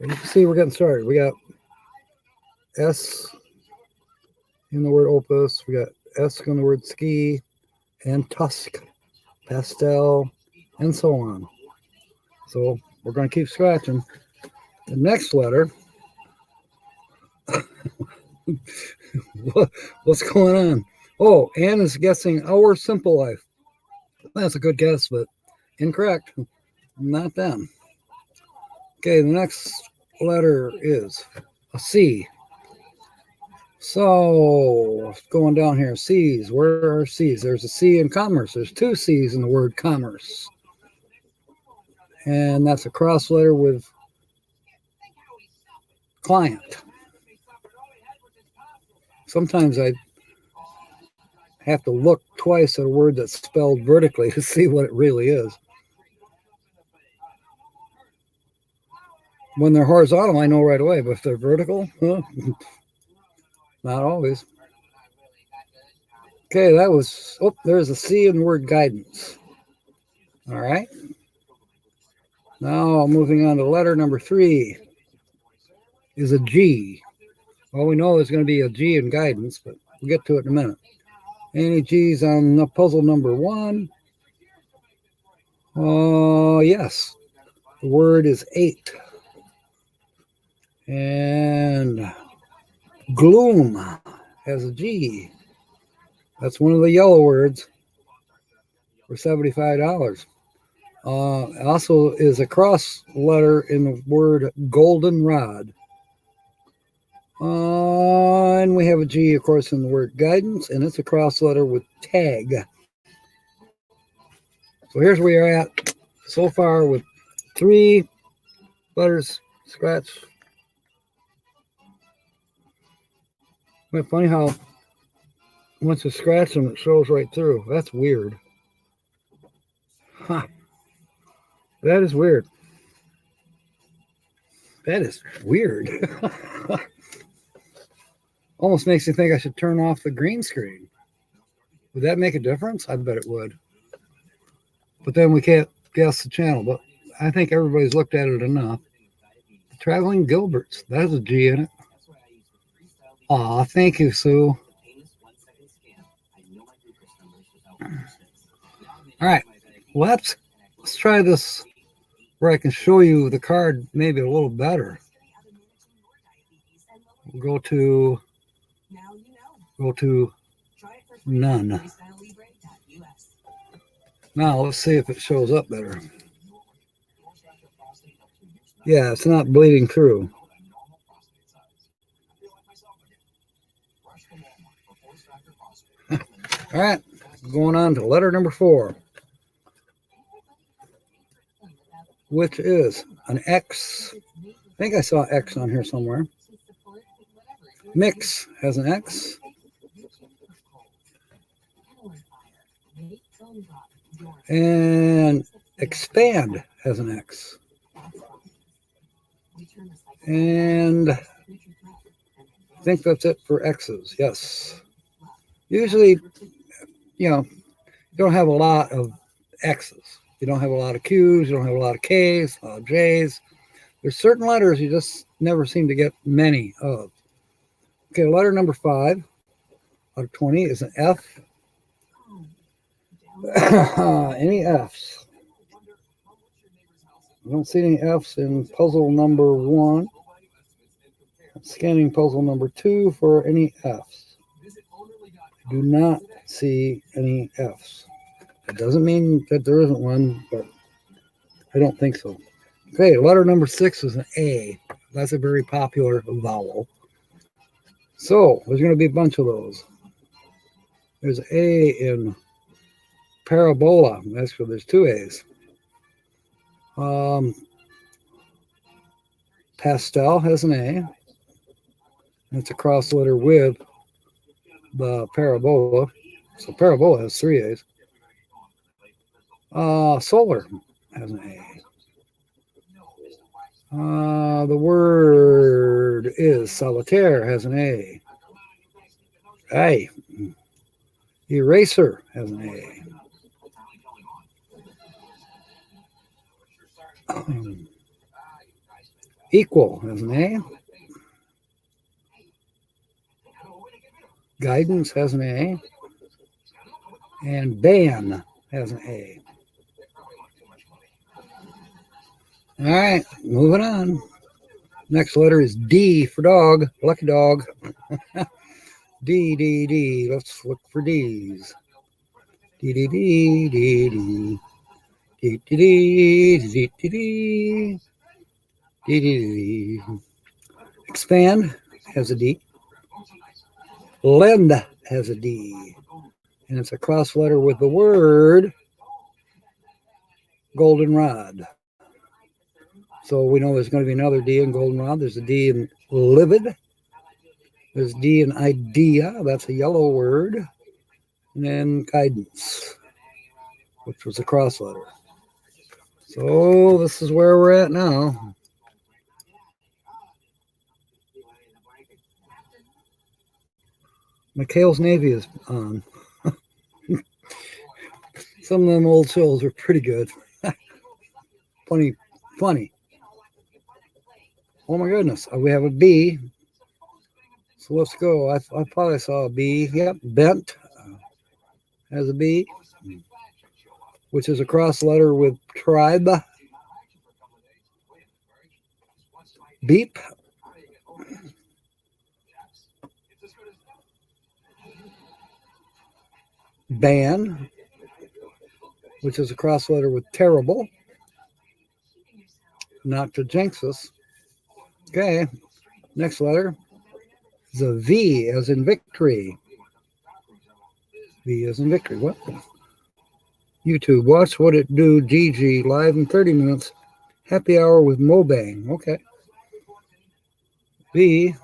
But you can see we're getting started. We got S in the word opus. We got S in the word ski and tusk, pastel, and so on. So we're going to keep scratching. The next letter. What's going on? Oh, Anne is guessing our simple life. That's a good guess, but incorrect. Not them. Okay, the next letter is a C. So, going down here, C's. Where are C's? There's a C in commerce. There's two C's in the word commerce. And that's a cross letter with client. Sometimes I have to look twice at a word that's spelled vertically to see what it really is. When they're horizontal, I know right away, but if they're vertical, well, not always. Okay, that was, oh, there's a C in the word guidance. All right. Now moving on to letter number 3 is a G. Well, we know there's going to be a G in guidance, but we'll get to it in a minute. Any G's on the puzzle number 1? Yes. The word is 8. And gloom has a G. That's one of the yellow words for $75. Also is a cross letter in the word goldenrod. And we have a G, of course, in the word guidance, and it's a cross letter with tag. So here's where you're at so far with 3 letters scratch. It's funny how once you scratch them, it shows right through. That's weird. Huh. That is weird. That is weird. Almost makes me think I should turn off the green screen. Would that make a difference? I bet it would. But then we can't guess the channel. But I think everybody's looked at it enough. Traveling Gilberts. That has a G in it. Aw, thank you, Sue. All right, let's try this where I can show you the card maybe a little better. We'll go to none. Now let's see if it shows up better. Yeah, it's not bleeding through. All right, going on to letter number 4, which is an X. I think I saw X on here somewhere. Mix has an X. And expand has an X. And I think that's it for X's. Yes. Usually, you know, you don't have a lot of X's. You don't have a lot of Q's. You don't have a lot of K's, a lot of J's. There's certain letters you just never seem to get many of. Okay, letter number 5 out of 20 is an F. Any F's? I don't see any F's in puzzle number 1. I'm scanning puzzle number 2 for any F's. I do not see any F's. It doesn't mean that there isn't one, but I don't think so. Okay, letter number 6 is an A. That's a very popular vowel. So there's going to be a bunch of those. There's A in parabola. Actually, there's 2 A's. Pastel has an A. It's a cross letter with the parabola. So parabola has 3 A's. Solar has an A. The word is solitaire has an A. A. Eraser has an A. Equal has an A. Guidance has an A. And ban has an A. All right, moving on. Next letter is D for dog. Lucky dog. D, D, D. Let's look for D's. D, D, D, D, D. D, D, D, D, D, D. D, D, D. Expand has a D. Lend has a D. And it's a cross letter with the word goldenrod. So we know there's going to be another D in goldenrod. There's a D in livid. There's D in idea. That's a yellow word. And then guidance, which was a cross letter. So this is where we're at now. McHale's Navy is on. Some of them old shows are pretty good. Funny. Oh my goodness, we have a B. So let's go. I thought I saw a B. Yep, bent has a B, which is a cross letter with tribe. Beep. Ban, which is a cross letter with terrible. Not to jinx us. Okay, next letter is a V as in victory. V as in victory. What? YouTube, watch What It Do GG live in 30 minutes. Happy hour with Mobang. Okay. V.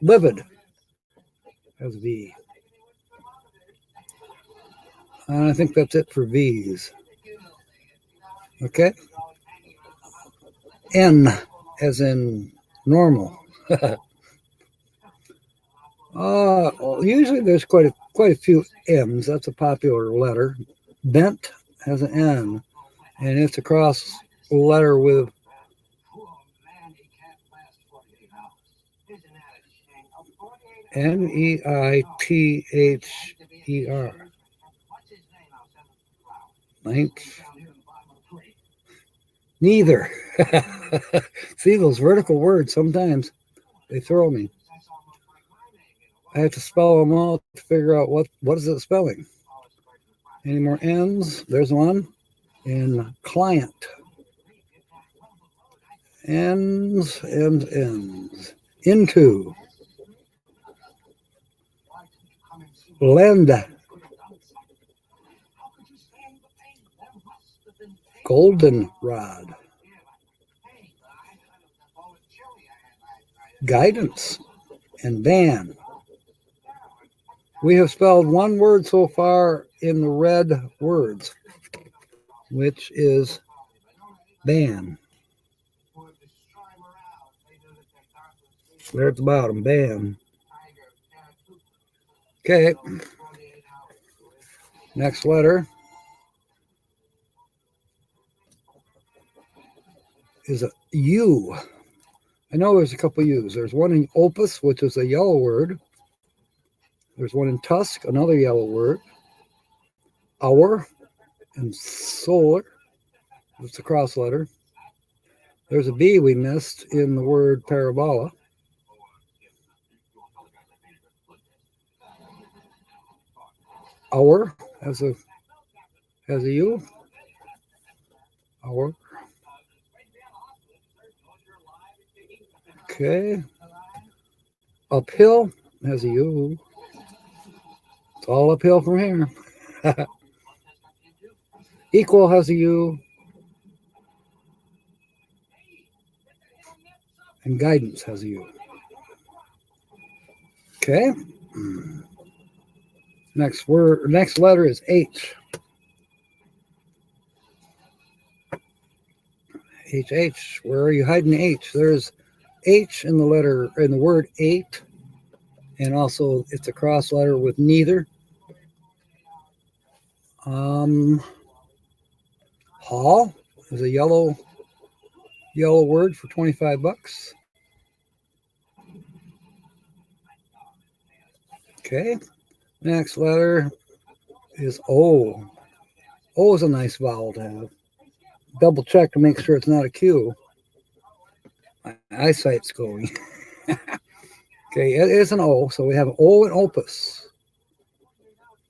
Livid as V. And I think that's it for V's. Okay. N as in normal. Usually there's quite a few M's. That's a popular letter. Bent has an N, and it's a cross letter with Neither. Neither. See, those vertical words, sometimes they throw me. I have to spell them out to figure out what is it spelling. Any more N's? There's one. And client. N's. Into. Lend. Goldenrod. Guidance and ban. We have spelled one word so far in the red words, which is ban. There at the bottom, ban. Okay. Next letter is a U. I know there's a couple U's. There's one in opus, which is a yellow word. There's one in tusk, another yellow word. Hour and solar. It's a cross letter. There's a B we missed in the word parabola. Hour has a U. Hour. Okay. Uphill has a U. It's all uphill from here. Equal has a U. And guidance has a U. Okay. Next letter is H. H. Where are you hiding H? There's H in the word eight. And also it's a cross letter with neither. Haul is a yellow word for 25 bucks. Okay. Next letter is O. O is a nice vowel to have. Double check to make sure it's not a Q. My eyesight's going. Okay, it is an O, so we have an O in opus.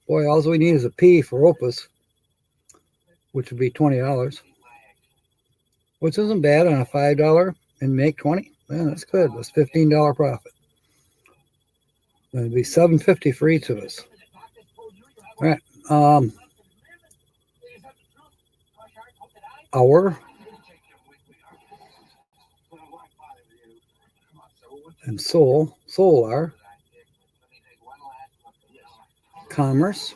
Boy, all we need is a P for opus, which would be $20, which isn't bad on a $5 and make 20. Man, that's good. That's $15 profit. It'd be $7.50 for each of us. All right. Hour and solar, commerce,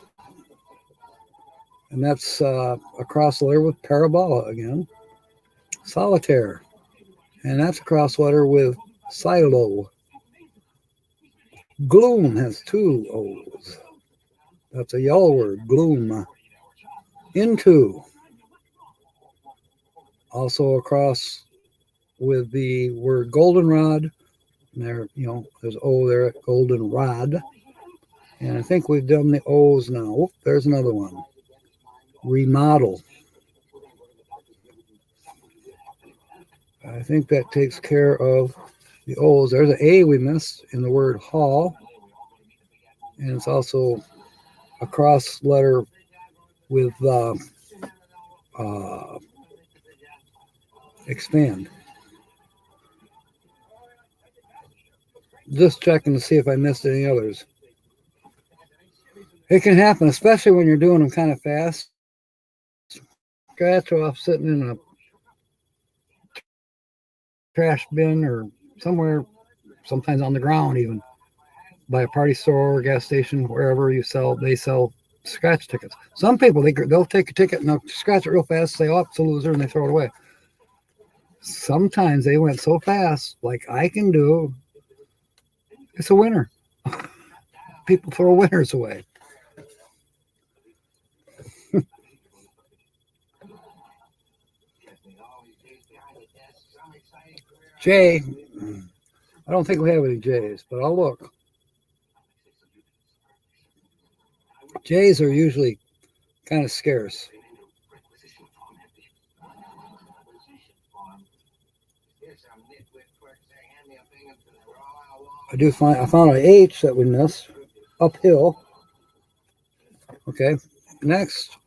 and that's a cross letter with parabola again. Solitaire, and that's a cross letter with silo. Gloom has two O's. That's a yellow word, gloom. Into, also a cross with the word goldenrod. There, there's O there, goldenrod. And I think we've done the O's now. Oop, there's another one. Remodel. I think that takes care of the O's. There's an A we missed in the word haul. And it's also a cross letter with expand. Just checking to see if I missed any others. It can happen, especially when you're doing them kind of fast. Scratch off sitting in a trash bin or somewhere, sometimes on the ground even, by a party store or gas station, wherever they sell scratch tickets. Some people, they'll take a ticket and they'll scratch it real fast, say, oh, it's a loser, and they throw it away. Sometimes they went so fast, like I can do, it's a winner. People throw winners away. J, I don't think we have any J's, but I'll look. J's are usually kind of scarce. I found an H that we missed, uphill. Okay, next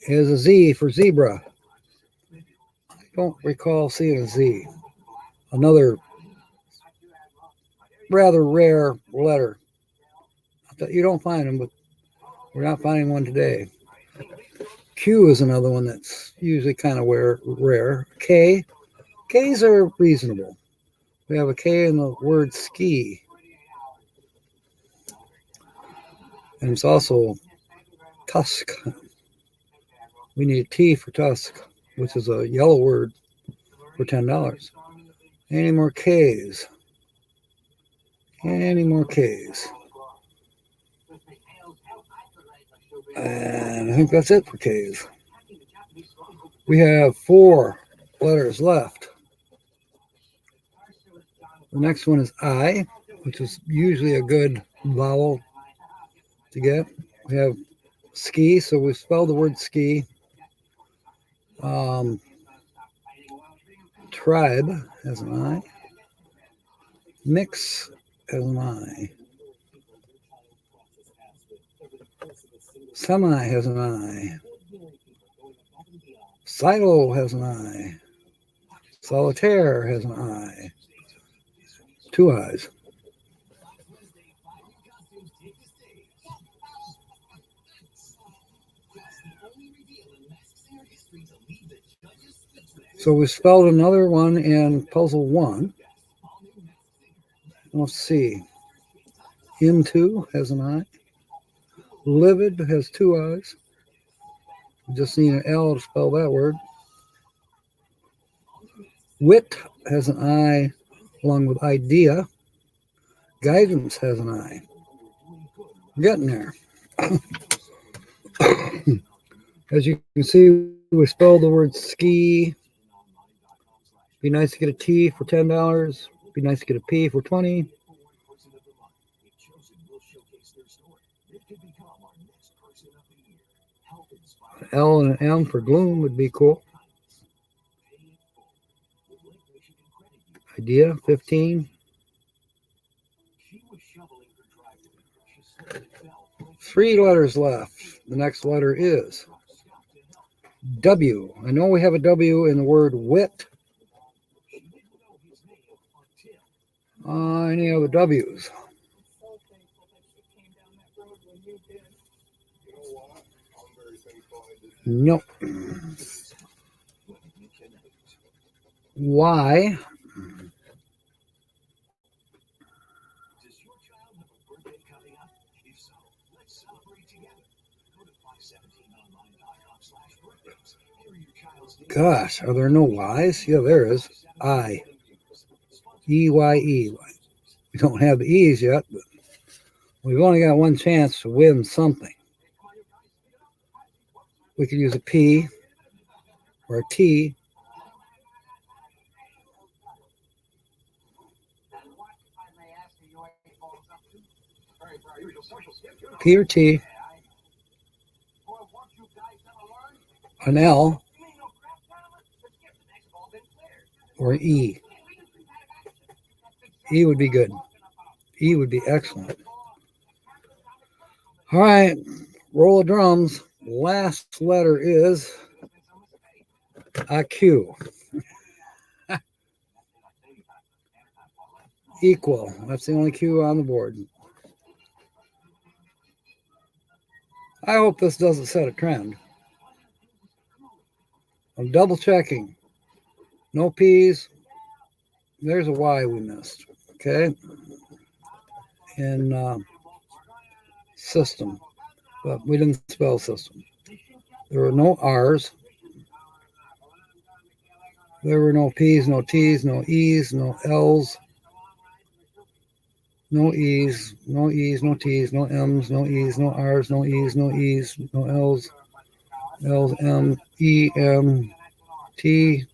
is a Z for zebra. I don't recall seeing a Z. Another rather rare letter. You don't find them, but we're not finding one today. Q is another one that's usually kind of rare. K. K's are reasonable. We have a K in the word ski. And it's also tusk. We need a T for tusk, which is a yellow word for $10. Any more K's? Any more K's? And I think that's it for K's. We have 4 letters left. The next one is I, which is usually a good vowel to get. We have ski, so we spell the word ski. Tribe has an I. Mix has an I. Semi has an I. Silo has an I. Solitaire has an I. 2 I's. So we spelled another one in puzzle 1. Let's see. Into has an I. Livid has 2 I's. We just need an L to spell that word. Wit has an I along with idea. Guidance has an I. Getting there. As you can see, we spelled the word ski. Be nice to get a T for $10. Be nice to get a P for $20. L and an M for gloom would be cool. Idea, 15. 3 letters left. The next letter is W. I know we have a W in the word wit. Any other W's? Nope. Y. Gosh, are there no Y's? Yeah, there is. I. E-Y-E. We don't have the E's yet, but we've only got one chance to win something. We could use a P or a T. P or T. An L. Or E. E would be good. E would be excellent. All right, roll of drums. Last letter is a Q. Equal. That's the only Q on the board. I hope this doesn't set a trend. I'm double checking. No P's. There's a Y we missed. Okay. In system. But we didn't spell system. There were no R's. There were no P's, no T's, no E's, no L's. No E's, no E's, no T's, no M's, no E's, no R's, no E's, no E's, no L's. L's, M, E, M, T.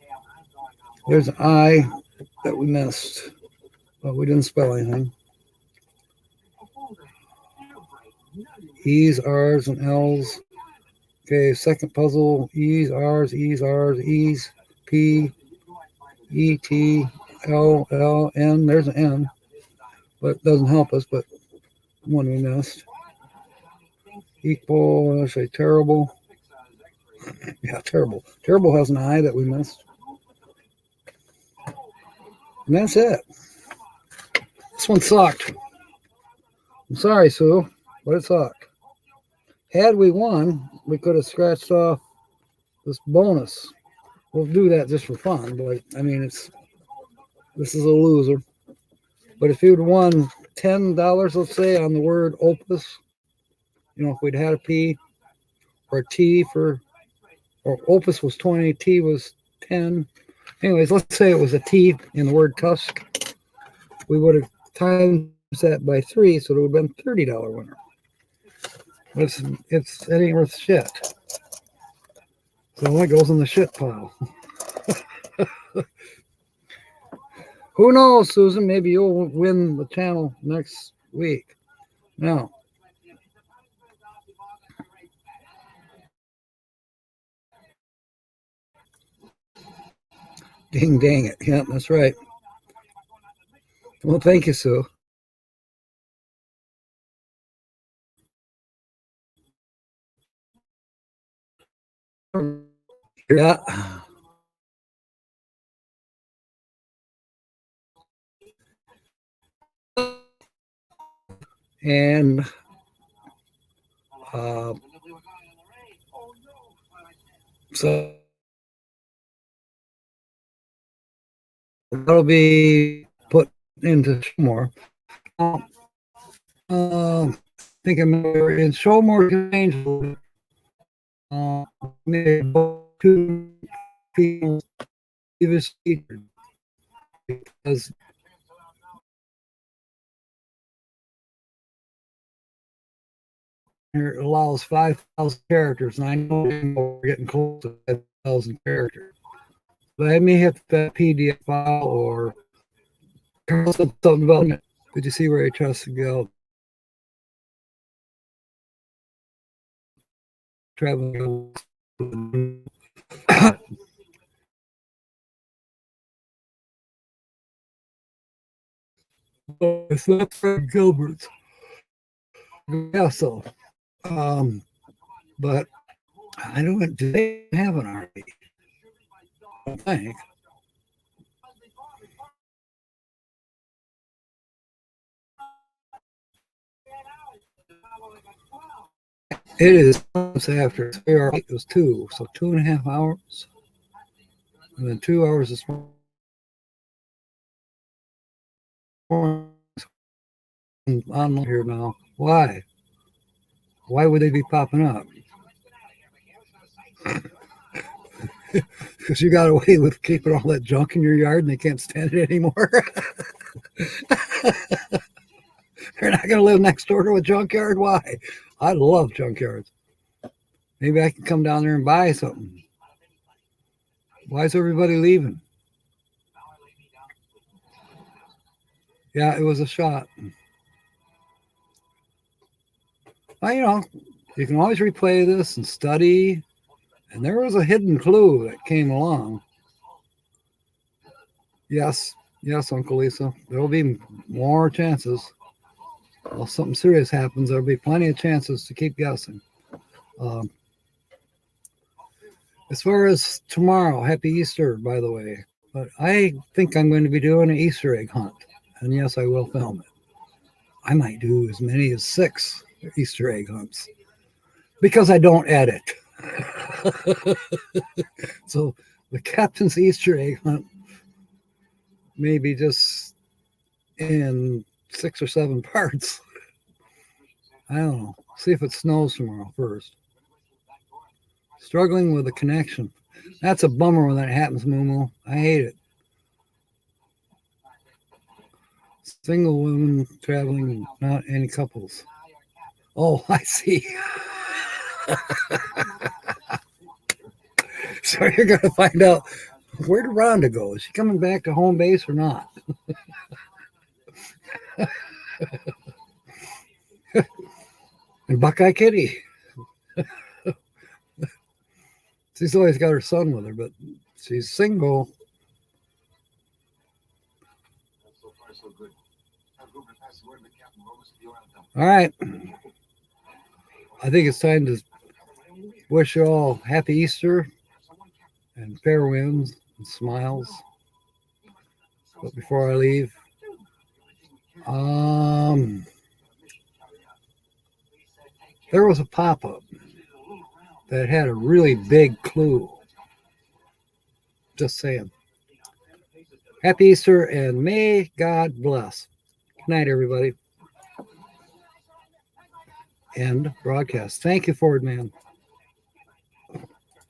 There's an I that we missed, but we didn't spell anything. E's, R's, and L's. Okay, second puzzle. E's, R's, E's, R's, E's, P, E, T, L, L, N. There's an N, but it doesn't help us, but one we missed. Equal, let's say terrible. Yeah, terrible. Terrible has an I that we missed. And that's it. This one sucked. I'm sorry, Sue, but it sucked. Had we won, we could have scratched off this bonus. We'll do that just for fun, but I mean, this is a loser. But if you'd won $10, let's say, on the word opus, you know, if we'd had a P or a T or opus was 20, T was 10. Anyways, let's say it was a T in the word tusk. We would have times that by 3, so it would have been $30 winner. It ain't worth shit. So it goes in the shit pile. Who knows, Susan? Maybe you'll win the channel next week. Now, dang it. Yeah, that's right. Well, thank you, Sue. Yeah. And so that'll be put into more. I think I'm in show more change. Maybe 2 people because here allows 5,000 characters, and I know we're getting close to 5,000 characters. But I may have that PDF file or something about it. Did you see where I trust to go? Traveling. It's not Fred Gilbert's. Yeah, so, but I don't. Do they have an RV? I don't think. It is after 3 hours. It was 2, so 2.5 hours, and then 2 hours this morning. On here now. Why? Why would they be popping up? Because you got away with keeping all that junk in your yard and they can't stand it anymore. They're not going to live next door to a junkyard. Why? I love junkyards. Maybe I can come down there and buy something. Why is everybody leaving? Yeah, it was a shot. Well, you know, you can always replay this and study. And there was a hidden clue that came along. Yes, Uncle Lisa. There will be more chances. Well, something serious happens, there'll be plenty of chances to keep guessing. As far as tomorrow, happy Easter, by the way. But I think I'm going to be doing an Easter egg hunt. And yes, I will film it. I might do as many as 6 Easter egg hunts because I don't edit. So the captain's Easter egg hunt may be just in 6 or 7 parts. I don't know. See if it snows tomorrow first. Struggling with a connection. That's a bummer when that happens, Moo. I hate it. Single women traveling, not any couples. Oh, I see. So you're going to find out, where did Rhonda go? Is she coming back to home base or not? And Buckeye Kitty. She's always got her son with her, but she's single. All right. I think it's time to wish you all happy Easter and fair winds and smiles. But before I leave, there was a pop-up that had a really big clue. Just saying. Happy Easter and may God bless. Good night, everybody. End broadcast. Thank you, Ford Man.